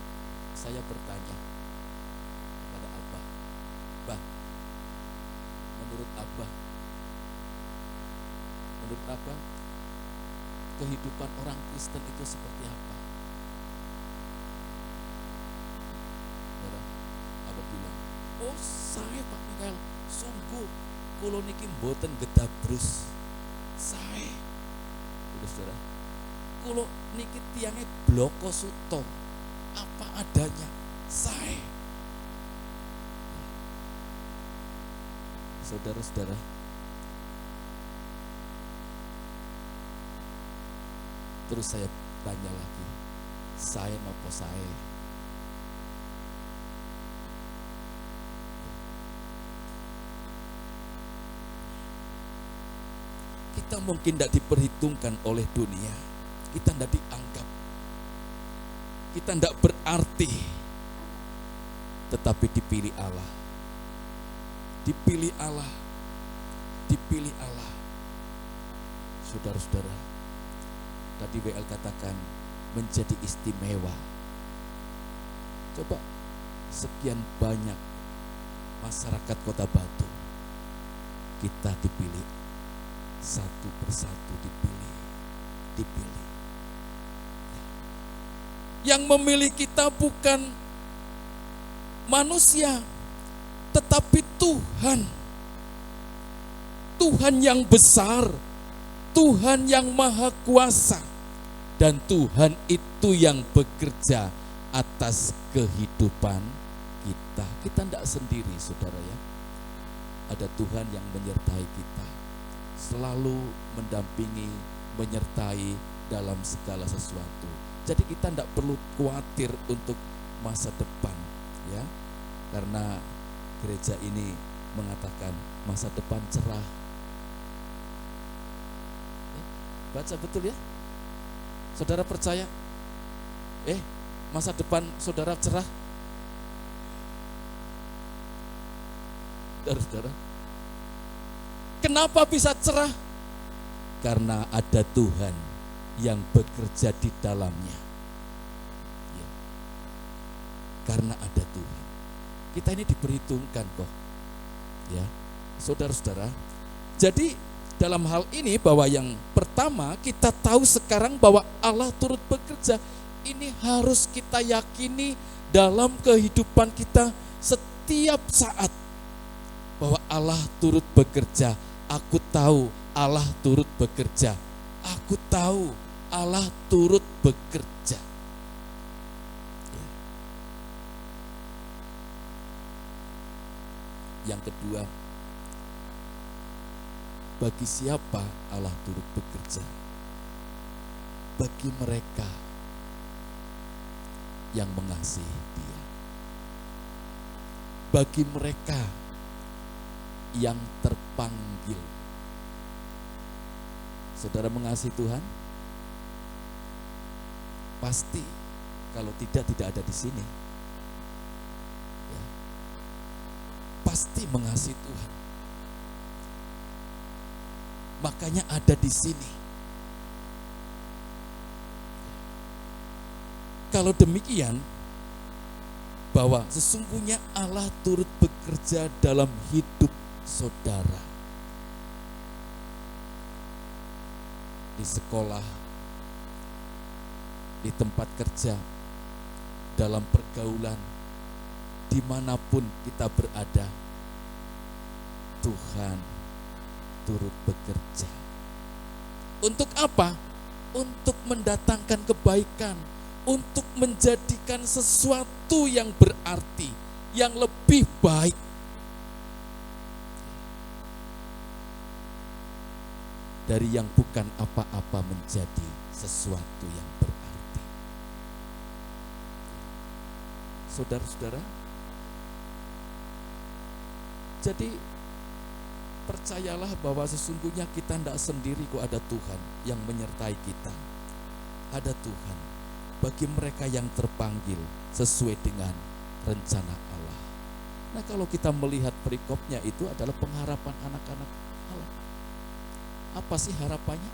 saya bertanya kepada Abah, Bah, menurut Abah, kehidupan orang Kristen itu seperti apa? Abah bilang, oh saya Pak Mikael, sungguh kulo niki mboten gedabrus. Saya, saudara, kulo niki tiangnya bloko suto, apa adanya. Saya, saudara-saudara, terus saya tanya lagi, saya nopo saya? Kita mungkin tidak diperhitungkan oleh dunia, kita tidak dianggap, kita tidak berarti, tetapi dipilih Allah. Dipilih Allah, dipilih Allah. Saudara-saudara, tadi WL katakan menjadi istimewa. Coba sekian banyak masyarakat Kota Batu, kita dipilih satu persatu, dipilih. Yang memilih kita bukan manusia, tetapi Tuhan. Tuhan yang besar, Tuhan yang maha kuasa, dan Tuhan itu yang bekerja atas kehidupan kita. Kita tidak sendiri, saudara ya. Ada Tuhan yang menyertai kita, selalu mendampingi, menyertai dalam segala sesuatu. Jadi kita tidak perlu khawatir untuk masa depan, ya, karena gereja ini mengatakan masa depan cerah. Baca betul ya, saudara percaya? Masa depan saudara cerah, saudara. Kenapa bisa cerah? Karena ada Tuhan yang bekerja di dalamnya. karena ada Tuhan. Kita ini diperhitungkan kok. Ya, saudara-saudara. Jadi dalam hal ini bahwa yang pertama kita tahu sekarang bahwa Allah turut bekerja. Ini harus kita yakini dalam kehidupan kita setiap saat. Bahwa Allah turut bekerja. Aku tahu Allah turut bekerja. Aku tahu Allah turut bekerja. Yang kedua, bagi siapa Allah turut bekerja? Bagi mereka yang mengasihi Dia. Bagi mereka yang terpanggil. Saudara mengasihi Tuhan? Pasti, kalau tidak ada di sini. Ya. Pasti mengasihi Tuhan. Makanya ada di sini. Kalau demikian, bahwa sesungguhnya Allah turut bekerja dalam hidup saudara. Di sekolah, di tempat kerja, dalam pergaulan, dimanapun kita berada, Tuhan turut bekerja. Untuk apa? Untuk mendatangkan kebaikan, untuk menjadikan sesuatu yang berarti, yang lebih baik. Dari yang bukan apa-apa menjadi sesuatu yang berarti. Saudara-saudara, jadi percayalah bahwa sesungguhnya kita tidak sendiri kok, ada Tuhan yang menyertai kita. Ada Tuhan bagi mereka yang terpanggil sesuai dengan rencana Allah. Nah, kalau kita melihat perikopnya itu adalah pengharapan anak-anak Allah. Apa sih harapannya?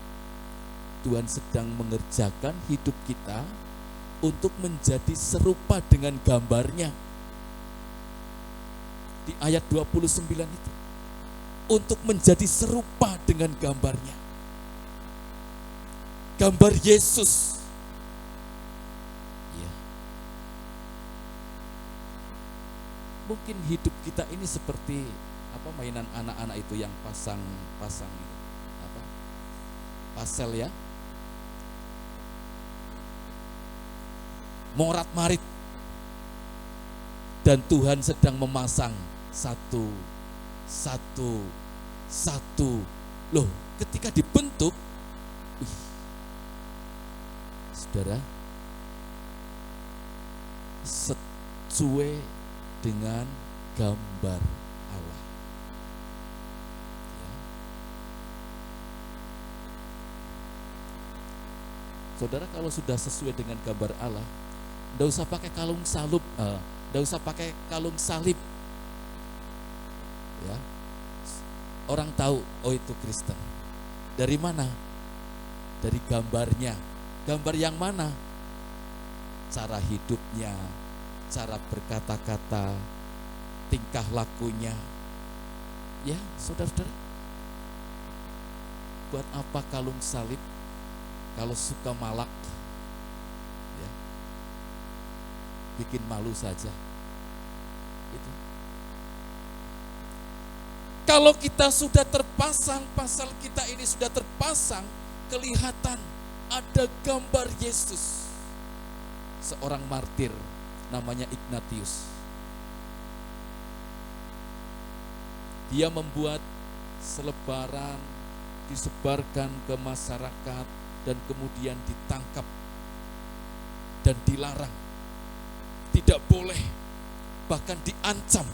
Tuhan sedang mengerjakan hidup kita untuk menjadi serupa dengan gambarnya. Di ayat 29 itu. Untuk menjadi serupa dengan gambarnya. Gambar Yesus. Ya. Mungkin hidup kita ini seperti mainan anak-anak itu yang pasang pasel ya, morat marit, dan Tuhan sedang memasang satu. Loh, ketika dibentuk, saudara, sesuai dengan gambar Allah. Saudara, kalau sudah sesuai dengan gambar Allah, tidak usah pakai kalung salib, tidak usah pakai kalung salib. Ya, orang tahu, oh itu Kristen. Dari mana? Dari gambarnya. Gambar yang mana? Cara hidupnya, cara berkata-kata, tingkah lakunya. Ya, saudara-saudara, buat apa kalung salib? Kalau suka malak, ya, bikin malu saja. Itu. Kalau kita sudah terpasang, pasal kita ini sudah terpasang, kelihatan ada gambar Yesus. Seorang martir namanya Ignatius. Dia membuat selebaran, disebarkan ke masyarakat, dan kemudian ditangkap dan dilarang, tidak boleh, bahkan diancam.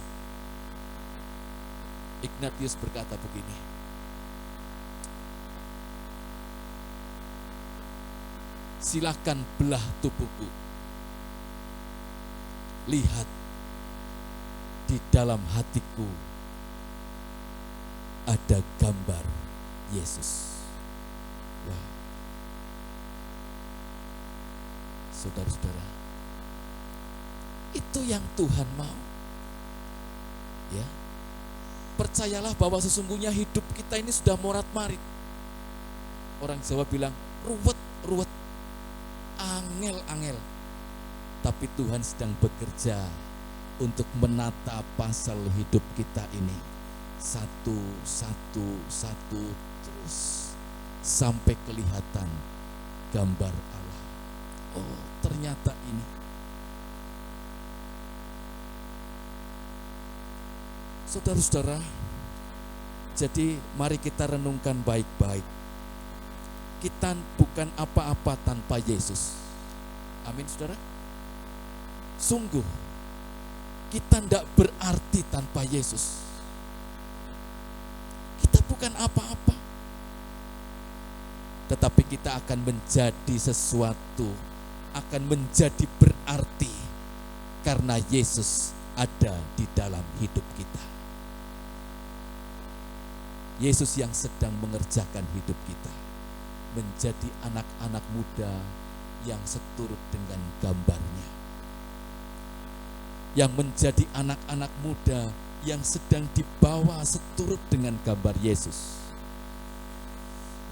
Ignatius berkata begini, silakan belah tubuhku, lihat di dalam hatiku ada gambar Yesus. Wah. Saudara-saudara, Itu yang Tuhan mau. Ya. Percayalah bahwa sesungguhnya hidup kita ini sudah morat-marit. Orang Jawa bilang ruwet, angel-angel. Tapi Tuhan sedang bekerja untuk menata pasal hidup kita ini. Satu, terus sampai kelihatan gambar Allah. Oh, ternyata ini. Saudara-saudara, jadi mari kita renungkan baik-baik. Kita bukan apa-apa tanpa Yesus. Amin, saudara. Sungguh, kita tidak berarti tanpa Yesus. Kita bukan apa-apa. Tetapi kita akan menjadi sesuatu, akan menjadi berarti karena Yesus ada di dalam hidup kita. Yesus yang sedang mengerjakan hidup kita, menjadi anak-anak muda yang seturut dengan gambarnya, yang menjadi anak-anak muda yang sedang dibawa seturut dengan gambar Yesus.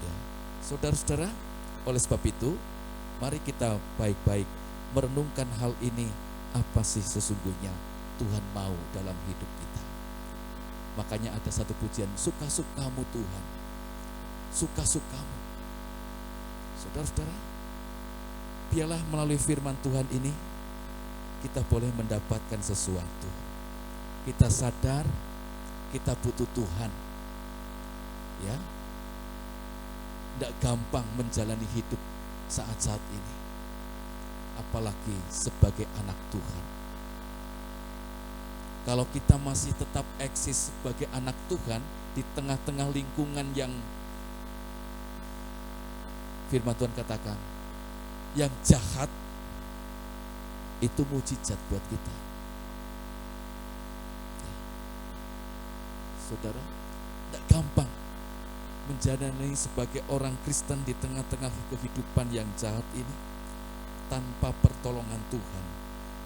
Ya, saudara-saudara, oleh sebab itu, mari kita baik-baik merenungkan hal ini. Apa sih sesungguhnya Tuhan mau dalam hidup kita? Makanya ada satu pujian, suka-sukamu Tuhan, suka-sukamu. Saudara-saudara, biarlah melalui firman Tuhan ini kita boleh mendapatkan sesuatu. Kita sadar kita butuh Tuhan. Ya, tidak gampang menjalani hidup saat-saat ini, apalagi sebagai anak Tuhan. Kalau kita masih tetap eksis sebagai anak Tuhan di tengah-tengah lingkungan yang firman Tuhan katakan yang jahat, itu mujizat buat kita. Ya. Saudara, tidak gampang menjalani sebagai orang Kristen di tengah-tengah kehidupan yang jahat ini tanpa pertolongan Tuhan.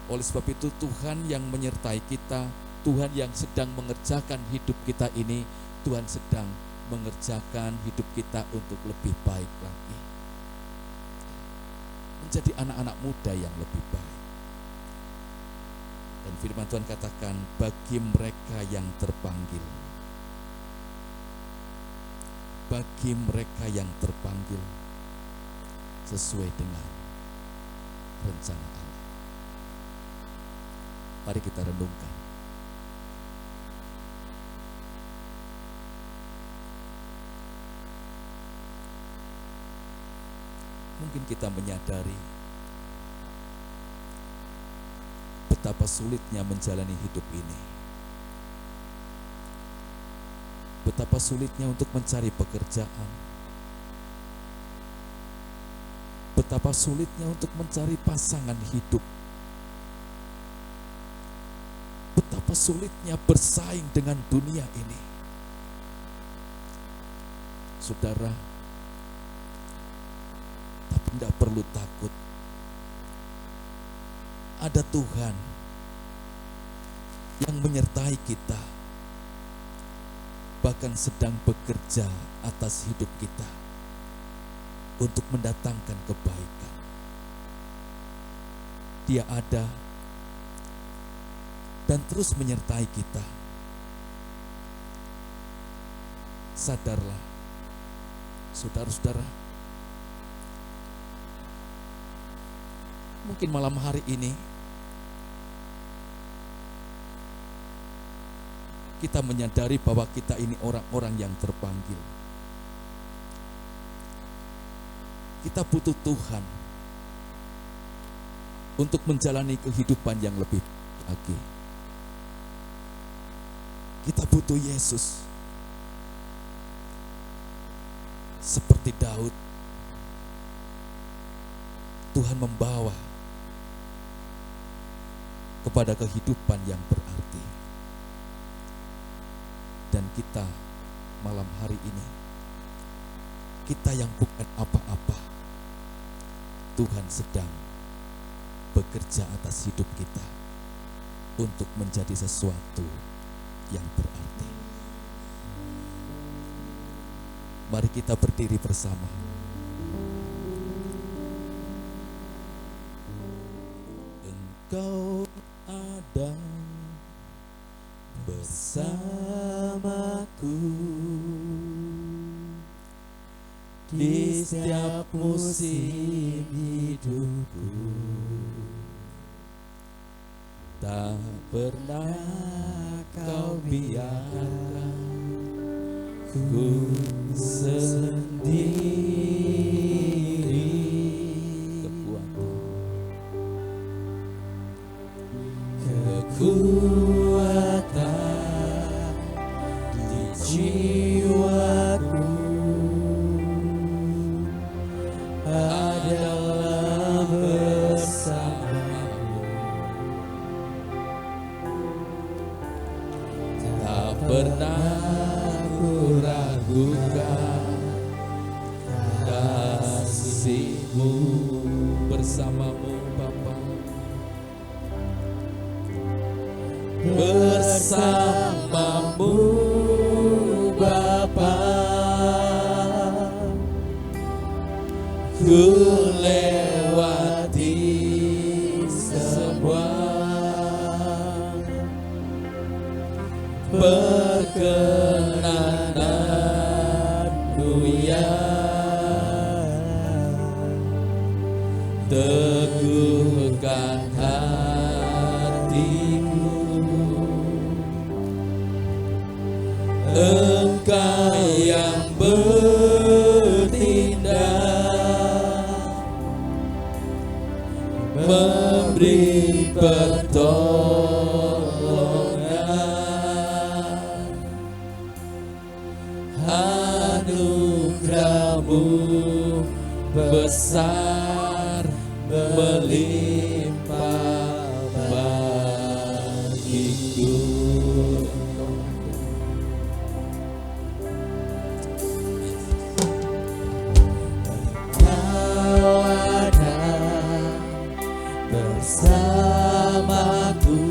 Oleh sebab itu Tuhan yang menyertai kita, Tuhan yang sedang mengerjakan hidup kita ini, Tuhan sedang mengerjakan hidup kita untuk lebih baik lagi. Menjadi anak-anak muda yang lebih baik. Dan firman Tuhan katakan, bagi mereka yang terpanggil, bagi mereka yang terpanggil sesuai dengan rencana Allah. Mari kita renungkan. Mungkin kita menyadari betapa sulitnya menjalani hidup ini. Betapa sulitnya untuk mencari pekerjaan. Betapa sulitnya untuk mencari pasangan hidup. Betapa sulitnya bersaing dengan dunia ini. Saudara, tapi tidak perlu takut. Ada Tuhan yang menyertai kita, bahkan sedang bekerja atas hidup kita untuk mendatangkan kebaikan. Dia ada dan terus menyertai kita. Sadarlah, saudara-saudara, mungkin malam hari ini kita menyadari bahwa kita ini orang-orang yang terpanggil. Kita butuh Tuhan untuk menjalani kehidupan yang lebih lagi. Kita butuh Yesus. Seperti Daud, Tuhan membawa kepada kehidupan yang berarti. Dan kita malam hari ini, kita yang bukan apa-apa, Tuhan sedang bekerja atas hidup kita untuk menjadi sesuatu yang berarti. Mari kita berdiri bersama. Engkau ada bersamaku di setiap musim hidupku. Tak pernah kau biarkan ku sendiri. Kekuatan di jiwaku adalah bersamamu. Tak pernah ku ragukan kasih-Mu bersamamu Bapa. Bersamamu Bapa, ku lewati semua perkenananmu ya. Teguhkan hatiku, Engkau yang bertindak, memberi pertolongan, anugerah-Mu besar melimpah bagiku. Kau ada bersamaku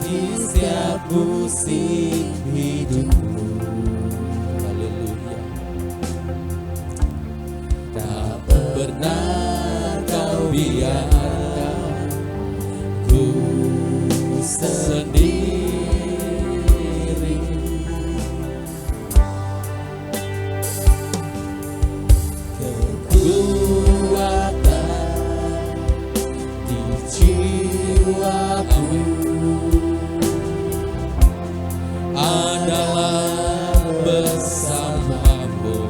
di setiap musim hidupku. Haleluya. Tak pernah kau biarkan ku sendiri. Kekuatan di jiwaku adalah bersamamu.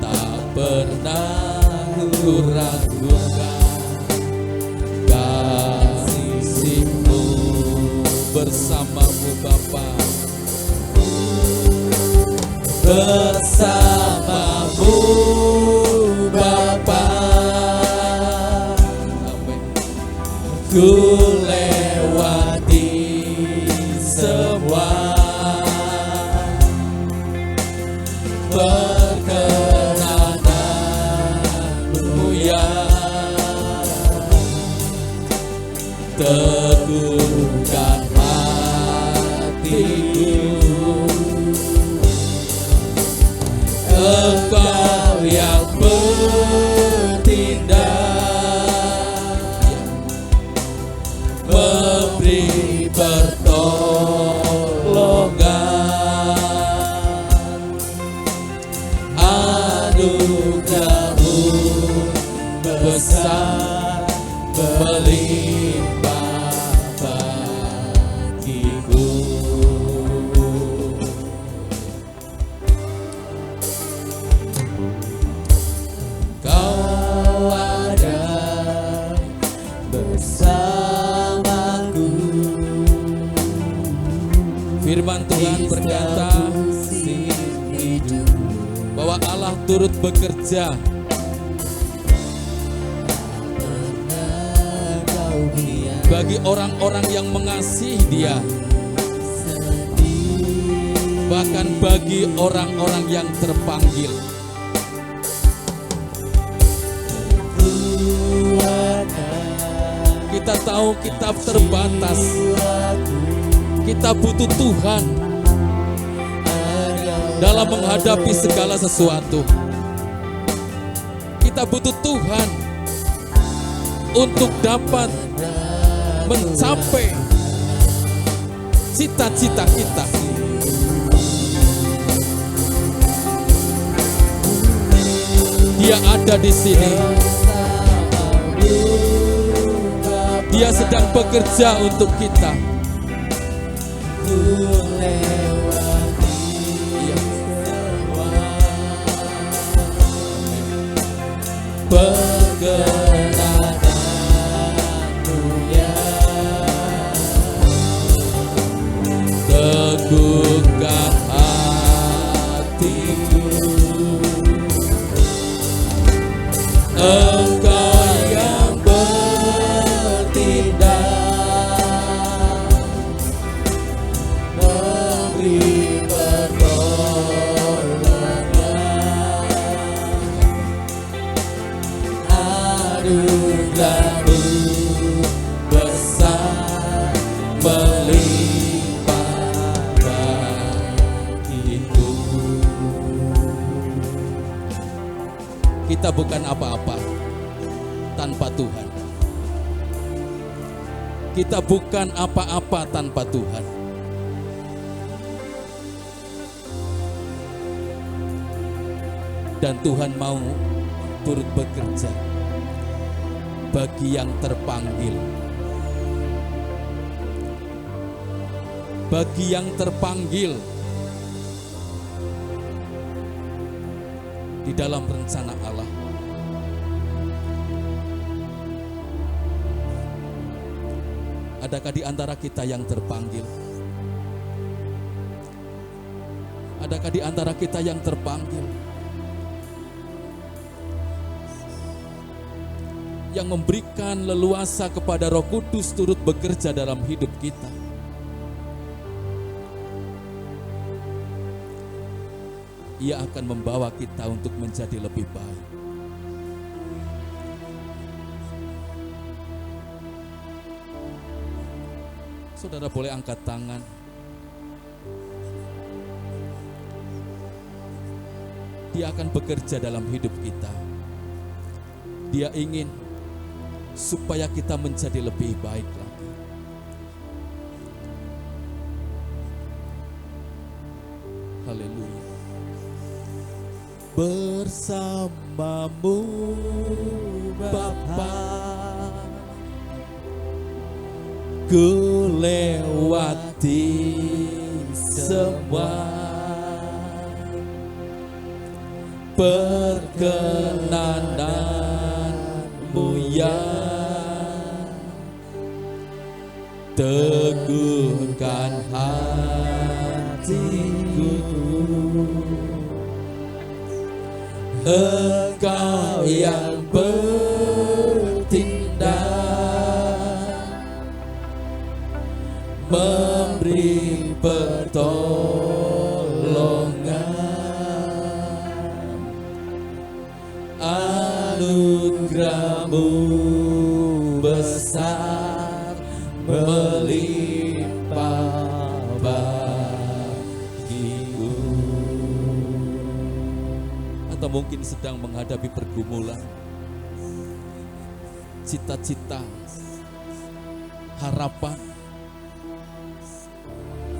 Tak pernah ku ragukan kasih-Mu bersamamu Bapa. Bersamamu Bapa, ku lewati semua perkenananmu ya. Teguhkan hatiku, Engkau yang bertindak, memberi pertolongan, anugerah-Mu besar melimpah bagiku. Kau ada bersamaku. Firman Tuhan berkata bahwa Allah turut bekerja bagi orang-orang yang mengasihi Dia, bahkan bagi orang-orang yang terpanggil. tahu kita terbatas. Kita butuh Tuhan dalam menghadapi segala sesuatu. Kita butuh Tuhan untuk dapat mencapai cita-cita kita. Dia ada di sini. Dia sedang bekerja untuk kita. Iya. Perkenananmu ya, teguhkan hatiku. Engkau yang bertindak, memberi pertolongan. Anugerahmu besar melimpah bagiku. Kita bukan apa-apa tanpa Tuhan. Kita bukan apa-apa tanpa Tuhan. Dan Tuhan mau turut bekerja bagi yang terpanggil. Bagi yang terpanggil di dalam rencana Allah. Adakah di antara kita yang terpanggil? Adakah di antara kita yang terpanggil? Yang memberikan leluasa kepada Roh Kudus turut bekerja dalam hidup kita. Ia akan membawa kita untuk menjadi lebih baik. Saudara boleh angkat tangan. Dia akan bekerja dalam hidup kita. Dia ingin supaya kita menjadi lebih baik lagi. Haleluya. Bersamamu Bapa, ku lewati semua perkenananmu ya, teguhkan hatiku. Engkau yang bertindak, memberi pertolongan. Anugerahmu besar melimpah bagiku. Atau mungkin sedang menghadapi pergumulan, cita-cita, harapan.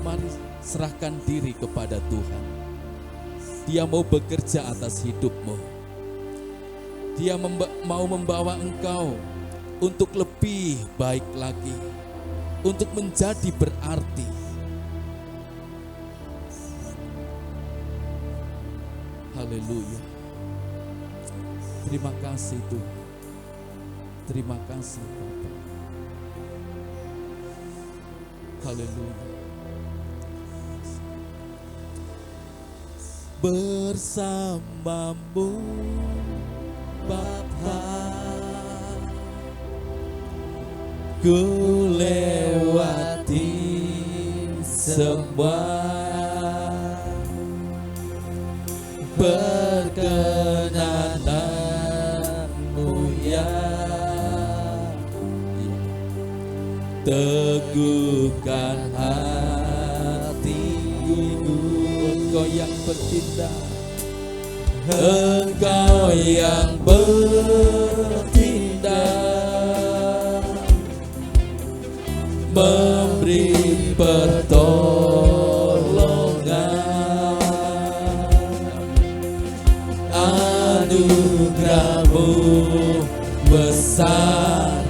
Mari serahkan diri kepada Tuhan. Dia mau bekerja atas hidupmu. Dia mau membawa engkau untuk lebih baik lagi, untuk menjadi berarti. Haleluya. Terima kasih Tuhan. Terima kasih Bapa. Haleluya. Bersamamu Bapa, ku lewati semua perkenananmu ya, teguhkan hatiku. Engkau yang bertindak, Engkau yang bertindak, memberi pertolongan. Anugerah-Mu besar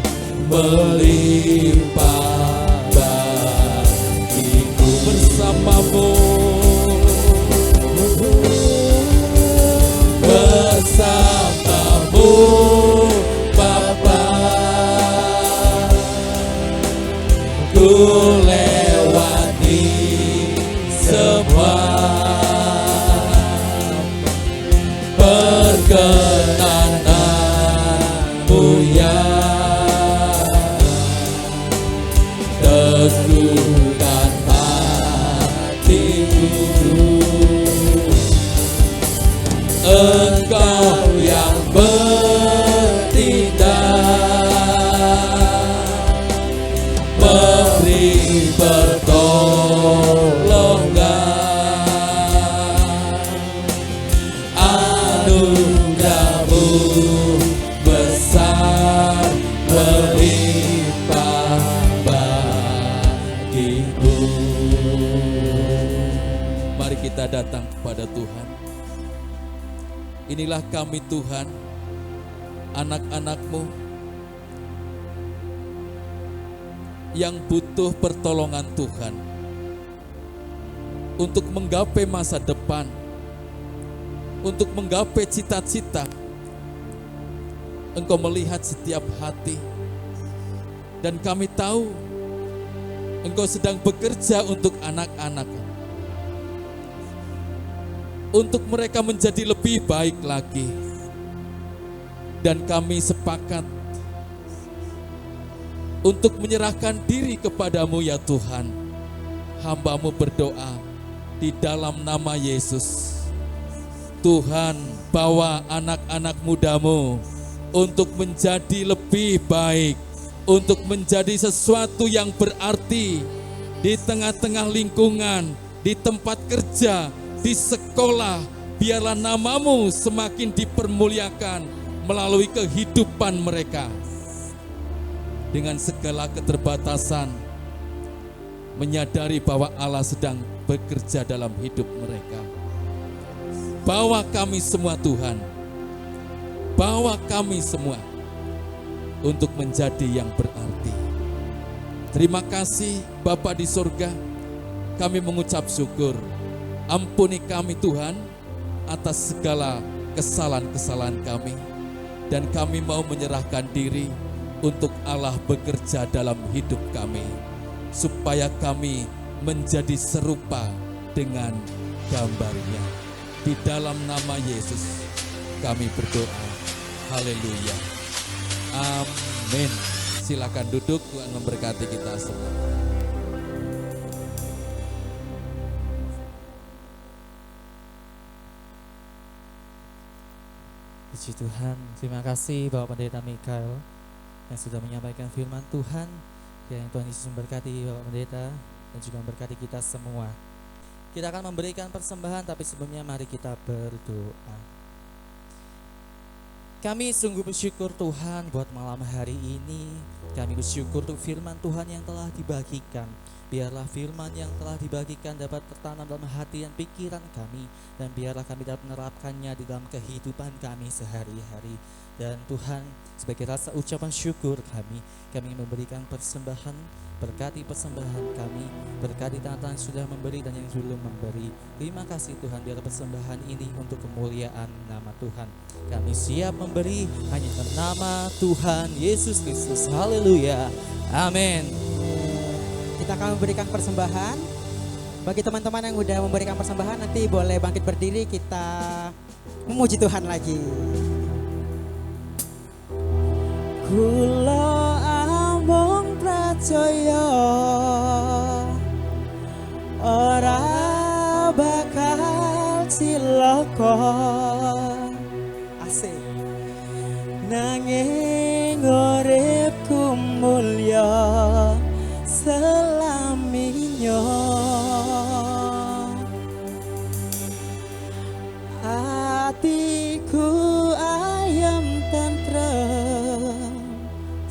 melimpah bagiku. bersamamu Bersamamu Bapa, ku lewati semua perkenananmu ya, teguhkan hatiku. Engkau yang bertindak, memberi pertolongan. Anugerah-Mu besar melimpah bagiku. mari kita datang kepada Tuhan. Inilah kami Tuhan, anak-anak-Mu yang butuh pertolongan Tuhan untuk menggapai masa depan, untuk menggapai cita-cita. Engkau melihat setiap hati, dan kami tahu Engkau sedang bekerja untuk anak-anak, untuk mereka menjadi lebih baik lagi. Dan kami sepakat untuk menyerahkan diri kepadamu ya Tuhan. Hamba-Mu berdoa di dalam nama Yesus. Tuhan, bawa anak-anak muda-Mu untuk menjadi lebih baik, untuk menjadi sesuatu yang berarti di tengah-tengah lingkungan, di tempat kerja, di sekolah. Biarlah nama-Mu semakin dipermuliakan melalui kehidupan mereka. Dengan segala keterbatasan, menyadari bahwa Allah sedang bekerja dalam hidup mereka. Bawa kami semua Tuhan, bawa kami semua untuk menjadi yang berarti. Terima kasih Bapa di surga, kami mengucap syukur. Ampuni kami Tuhan atas segala kesalahan-kesalahan kami. Dan kami mau menyerahkan diri untuk Allah bekerja dalam hidup kami, supaya kami menjadi serupa dengan gambar-Nya. Di dalam nama Yesus kami berdoa. Haleluya. Amin. Silakan duduk, Tuhan memberkati kita semua. Puji Tuhan, terima kasih Bapak Pendeta Mikael yang sudah menyampaikan firman Tuhan. Yang Tuhan Yesus memberkati Bapak Pendeta dan juga memberkati kita semua. Kita akan memberikan persembahan, tapi sebelumnya mari kita berdoa. Kami sungguh bersyukur Tuhan buat malam hari ini. Kami bersyukur untuk firman Tuhan yang telah dibagikan. Biarlah firman yang telah dibagikan dapat tertanam dalam hati dan pikiran kami, dan biarlah kami dapat menerapkannya di dalam kehidupan kami sehari-hari. Dan Tuhan, sebagai rasa ucapan syukur kami memberikan persembahan. Berkati persembahan kami, berkati tangan-tangan yang sudah memberi dan yang belum memberi. Terima kasih Tuhan, biar persembahan ini untuk kemuliaan nama Tuhan. Kami siap memberi hanya dalam nama Tuhan Yesus Kristus. Haleluya. Amin. Kita akan memberikan persembahan. Bagi teman-teman yang udah memberikan persembahan, nanti boleh bangkit berdiri, kita memuji Tuhan lagi. Kula amung percaya ora bakal cilaka, asik, nanging uripku mulya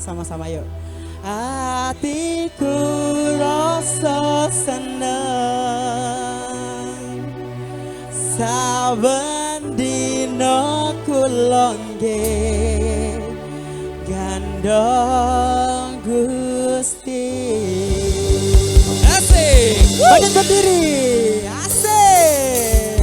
Sama-sama yuk. Hatiku rasa seneng saben dina kulongge gandong Gusti. Asik. Bangkit berdiri. Asik.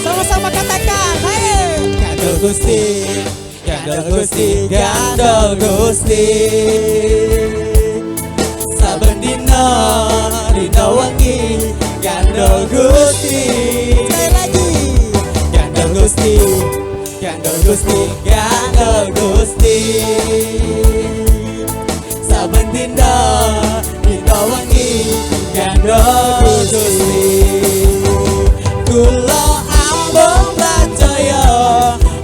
Sama-sama katakan, ayo. Gandol Gusti, gandol Gusti, gandol Gusti. Saben dina, dina wengi, gandol Gusti. Sekali lagi, gandol Gusti, gandol Gusti, gandol Gusti. Saben dina, dina wengi, gandol Gusti. Kula ambung percaya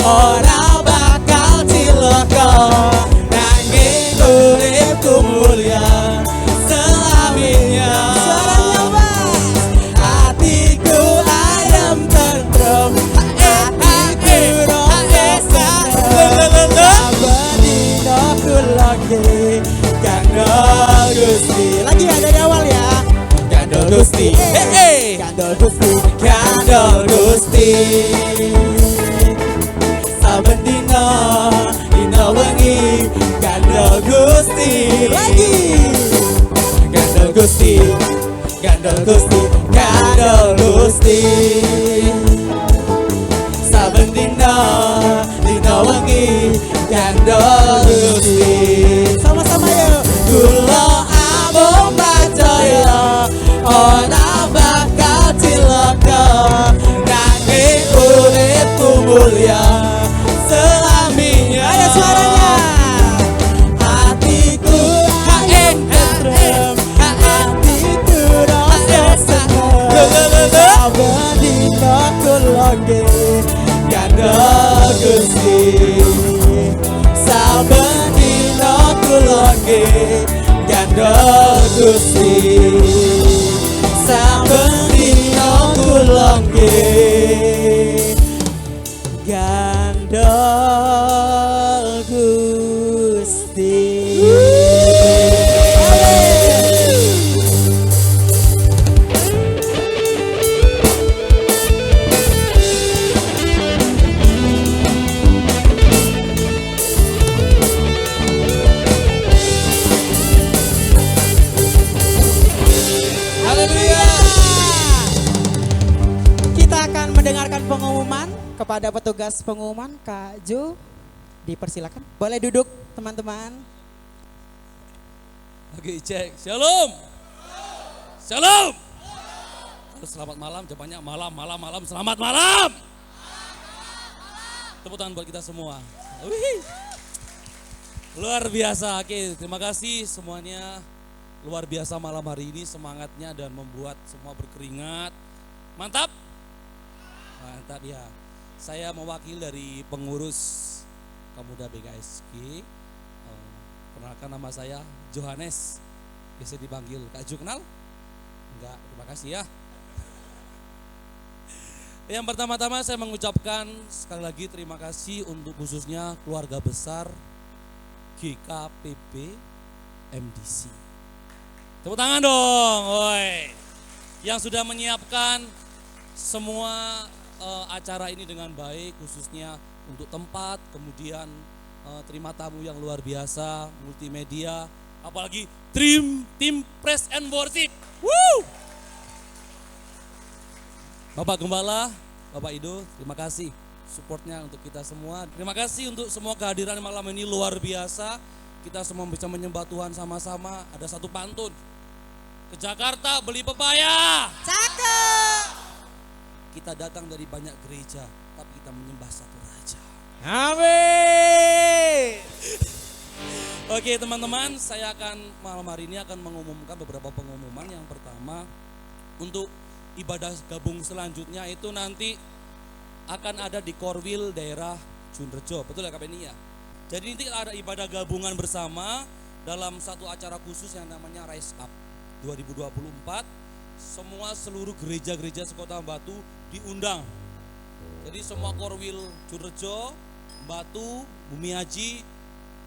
ora bakal cilaka nanging uripku mulia selaminya. Suaranya Mas, hatiku ayam tentrem, hatiku rasa abadina kulagi gandol Gusti. Lagi ya dari awal ya. Gandol Gusti, gandol Gusti, gandol Gusti. Saben dina, dina wengi, gandol Gusti. Lagi, gandol Gusti, gandol Gusti, gandol Gusti. Saben dina, dina wengi, gandol Gusti. Sama-sama yuk. Kula ambung percaya ora bakal cilaka nanging uripku mulia selaminya. Ayo suaranya. Hatiku tentrem, hatiku rasa seneng saben dina kulonge gandol Gusti. Saben dina kulonge gandol Gusti. Saben dina kulonge gandol Gusti. Haleluya. Kita akan mendengarkan pengumuman kepada petugas pengumuman. Kak Jo, dipersilakan. Boleh duduk teman-teman. Oke, cek. Shalom. Shalom. Selamat malam, jawabannya malam, selamat malam. Tepuk tangan buat kita semua. Wih. Luar biasa, oke, terima kasih semuanya. Luar biasa malam hari ini semangatnya dan membuat semua berkeringat. Mantap? Mantap ya. Saya mewakili dari pengurus Pemuda BKSG. Perkenalkan nama saya Johannes. Biasa dipanggil Kak Ju, kenal? Enggak, terima kasih ya. Yang pertama-tama saya mengucapkan sekali lagi terima kasih untuk khususnya keluarga besar GKPB MDC. Tepuk tangan dong, woi. Yang sudah menyiapkan semua acara ini dengan baik, khususnya untuk tempat, kemudian terima tamu yang luar biasa, multimedia, apalagi tim Praise and Worship. Woo! Bapak Gembala, Bapak Ido, terima kasih supportnya untuk kita semua. Terima kasih untuk semua kehadiran malam ini luar biasa. Kita semua bisa menyembah Tuhan sama-sama. Ada satu pantun. Ke Jakarta beli pepaya. Cakep. Kita datang dari banyak gereja, tapi kita menyembah satu raja. Amin. Oke teman-teman, saya akan malam hari ini akan mengumumkan beberapa pengumuman. Yang pertama, untuk ibadah gabung selanjutnya itu nanti akan ada di Korwil daerah Junrejo, betul ya Kak Penny ya? Jadi nanti ada ibadah gabungan bersama dalam satu acara khusus yang namanya Rise Up. 2024 semua seluruh gereja-gereja sekota Batu diundang. Jadi semua Korwil Jurejo, Batu, Bumi Haji,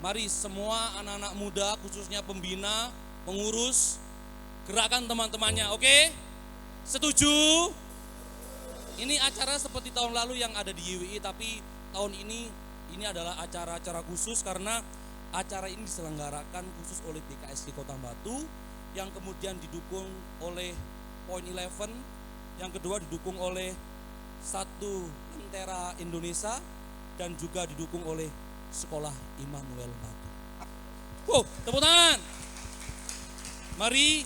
mari semua anak-anak muda khususnya pembina, pengurus, gerakan teman-temannya, oke? Setuju? Ini acara seperti tahun lalu yang ada di YWI, tapi tahun ini adalah acara-acara khusus karena acara ini diselenggarakan khusus oleh BKSG Kota Batu, yang kemudian didukung oleh Point 11, yang kedua didukung oleh Satu Lentera Indonesia, dan juga didukung oleh Sekolah Immanuel Batu. Tepuk tangan. Mari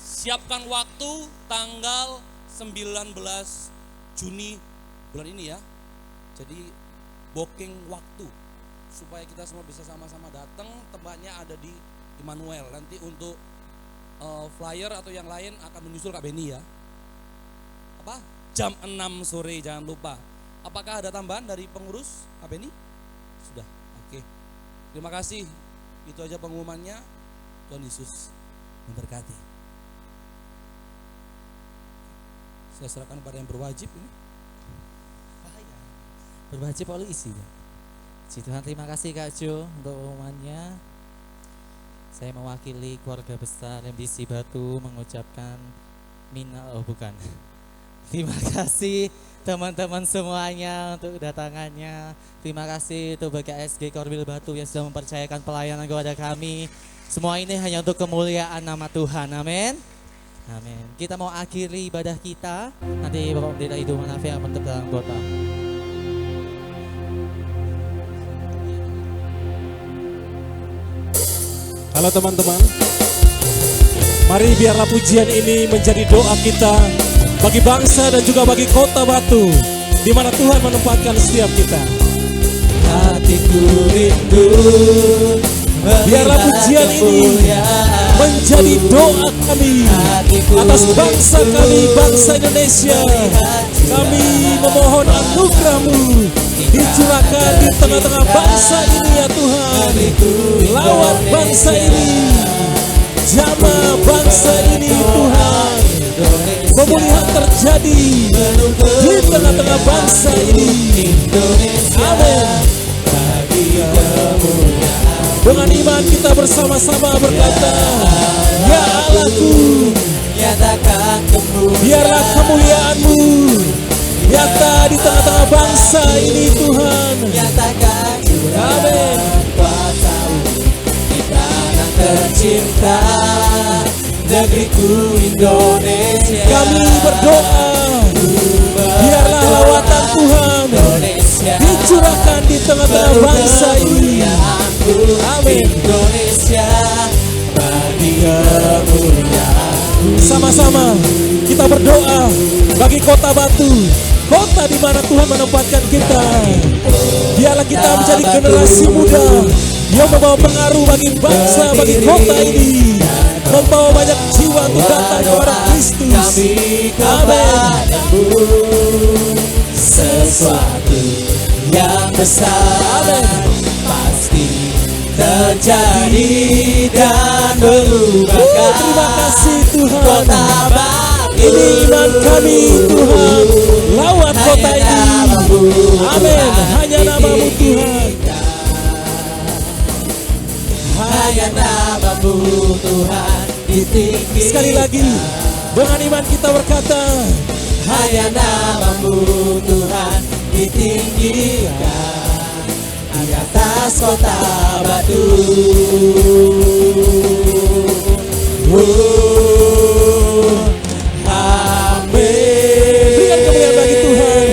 siapkan waktu tanggal 19 Juni bulan ini ya. Jadi booking waktu supaya kita semua bisa sama-sama datang. Tempatnya ada di Immanuel. Nanti untuk flyer atau yang lain akan menyusul Kak Beni ya. Apa? Jam 6 sore jangan lupa. Apakah ada tambahan dari pengurus Kak Beni? Sudah. Oke. Terima kasih. Itu aja pengumumannya. Tuhan Yesus memberkati. Saya serahkan kepada yang berwajib ini. Berwajib oleh isi. Puji Tuhan, terima kasih Kak Jo untuk pengumumannya. Saya mewakili keluarga besar MDC Batu mengucapkan terima kasih teman-teman semuanya untuk kedatangannya. Terima kasih untuk BKSG Korwil Batu yang sudah mempercayakan pelayanan kepada kami. Semua ini hanya untuk kemuliaan nama Tuhan. Amin. Amin. Kita mau akhiri ibadah kita. Nanti Bapak Pendeta Ido Manafi yang menutup dalam kota. Halo teman-teman, mari biarlah pujian ini menjadi doa kita bagi bangsa dan juga bagi kota Batu, di mana Tuhan menempatkan setiap kita. Hatiku rindu, biarlah pujian ini menjadi doa kami atas bangsa kami, bangsa Indonesia. Kami memohon anugerah-Mu dicurahkan di tengah-tengah bangsa ini ya Tuhan. Lawat bangsa ini, jamah bangsa ini Tuhan. Pemulihan terjadi di tengah-tengah bangsa ini. Amin. Dengan iman kita bersama-sama berkata, Ya Allahku, biarlah kemuliaan-Mu nyata di tengah-tengah bangsa ini Tuhan. Amin. tercinta negeriku Indonesia. Kami berdoa, biarlah lawatan Tuhan dicurahkan di tengah-tengah bangsa ini. Amin. Indonesia bagi kemuliaan. Sama-sama kita berdoa bagi kota Batu, kota di mana Tuhan menempatkan kita. Biarlah kita menjadi generasi muda yang membawa pengaruh bagi bangsa, bagi kota ini, membawa banyak jiwa untuk datang kepada Kristus. Amin. Sesuatu yang besar pasti terjadi dan berubahkan. Terima kasih Tuhan. Kota Batu, ini iman kami Tuhan. Lawat kota ini. Amin. Hanya nama-Mu Tuhan. hanya nama-Mu Tuhan ditinggikan. Sekali lagi dengan iman kita berkata, hanya nama-Mu Tuhan ditinggikan di atas kota Batu. Amin. Berikan kemuliaan bagi Tuhan.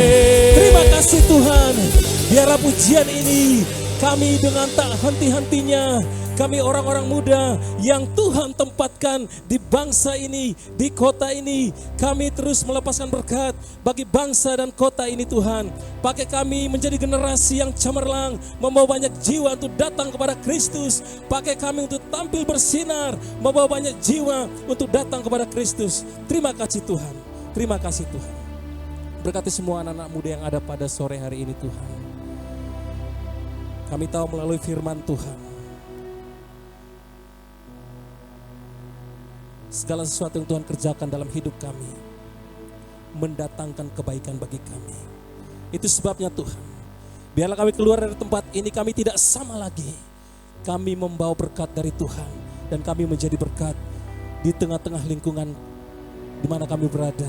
Terima kasih Tuhan. Biarlah pujian ini kami dengan tak henti-hentinya, kami orang-orang muda yang Tuhan tempatkan di bangsa ini, di kota ini, kami terus melepaskan berkat bagi bangsa dan kota ini Tuhan. Pakai kami menjadi generasi yang cemerlang, membawa banyak jiwa untuk datang kepada Kristus. Pakai kami untuk tampil bersinar, membawa banyak jiwa untuk datang kepada Kristus. Terima kasih Tuhan, terima kasih Tuhan. Berkati semua anak-anak muda yang ada pada sore hari ini Tuhan. Kami tahu melalui firman Tuhan, segala sesuatu yang Tuhan kerjakan dalam hidup kami mendatangkan kebaikan bagi kami. Itu sebabnya Tuhan, biarlah kami keluar dari tempat ini, kami tidak sama lagi. Kami membawa berkat dari Tuhan dan kami menjadi berkat di tengah-tengah lingkungan di mana kami berada.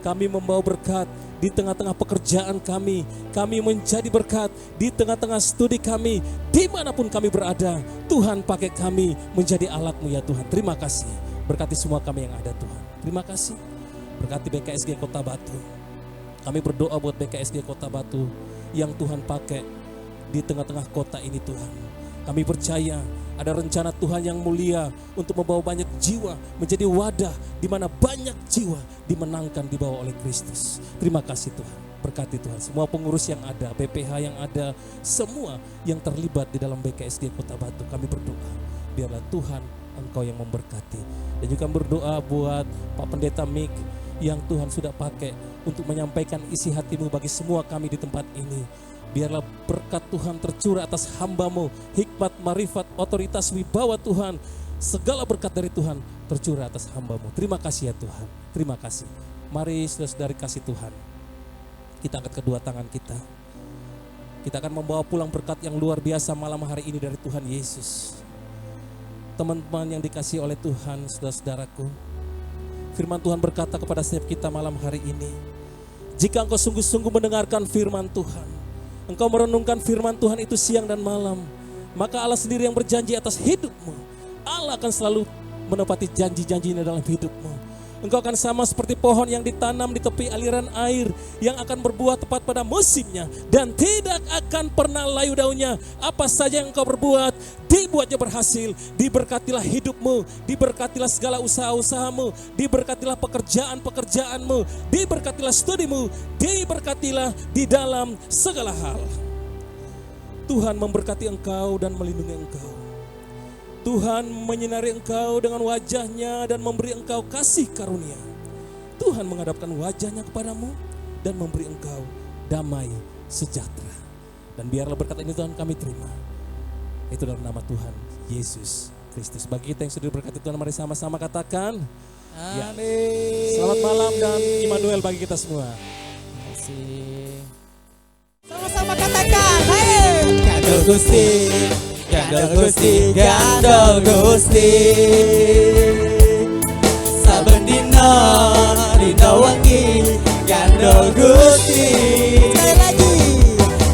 Kami membawa berkat di tengah-tengah pekerjaan kami. Kami menjadi berkat di tengah-tengah studi kami. Dimanapun kami berada, Tuhan pakai kami menjadi alat-Mu ya Tuhan. Terima kasih. Berkati semua kami yang ada Tuhan. Terima kasih. Berkati BKSG Kota Batu. Kami berdoa buat BKSG Kota Batu yang Tuhan pakai di tengah-tengah kota ini Tuhan. Kami percaya ada rencana Tuhan yang mulia untuk membawa banyak jiwa menjadi wadah di mana banyak jiwa dimenangkan dibawa oleh Kristus. Terima kasih Tuhan. Berkati Tuhan semua pengurus yang ada, BPH yang ada, semua yang terlibat di dalam BKSG Kota Batu. Kami berdoa biarlah Tuhan Engkau yang memberkati. Dan juga berdoa buat Pak Pendeta Mik yang Tuhan sudah pakai untuk menyampaikan isi hati-Mu bagi semua kami di tempat ini. Biarlah berkat Tuhan tercurah atas hamba-Mu, hikmat, marifat, otoritas, wibawa Tuhan. Segala berkat dari Tuhan tercurah atas hamba-Mu. Terima kasih ya Tuhan, terima kasih. Mari saudara-saudari kasih Tuhan, kita angkat kedua tangan kita. Kita akan membawa pulang berkat yang luar biasa malam hari ini dari Tuhan Yesus. Teman-teman yang dikasihi oleh Tuhan, saudara-saudaraku, firman Tuhan berkata kepada setiap kita malam hari ini, jika engkau sungguh-sungguh mendengarkan firman Tuhan, engkau merenungkan firman Tuhan itu siang dan malam, maka Allah sendiri yang berjanji atas hidupmu. Allah akan selalu menepati janji-janjinya dalam hidupmu. Engkau akan sama seperti pohon yang ditanam di tepi aliran air, yang akan berbuah tepat pada musimnya dan tidak akan pernah layu daunnya. Apa saja yang engkau berbuat, dibuatnya berhasil. Diberkatilah hidupmu, diberkatilah segala usaha-usahamu, diberkatilah pekerjaan-pekerjaanmu, diberkatilah studimu, diberkatilah di dalam segala hal. Tuhan memberkati engkau dan melindungi engkau. Tuhan menyinari engkau dengan wajahnya dan memberi engkau kasih karunia. Tuhan menghadapkan wajahnya kepadamu dan memberi engkau damai sejahtera. Dan biarlah berkat ini Tuhan kami terima. Itu dalam nama Tuhan Yesus Kristus. Bagi kita yang sudah diberkati Tuhan, mari sama-sama katakan ya. Selamat malam dan Immanuel bagi kita semua. Terima kasih. Sama-sama katakan, hey! Gandol Gusti, Gandol Gusti, Gandol Gusti. Saben dina, dina wengi, Gandol Gusti. Sekali lagi,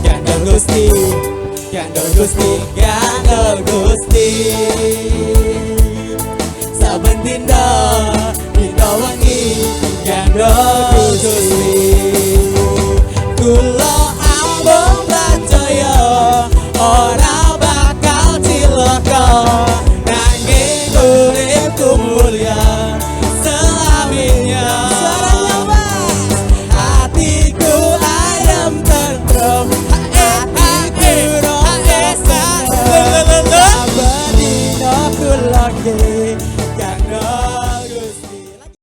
Gandol Gusti, Gandol Gusti, Gandol Gusti.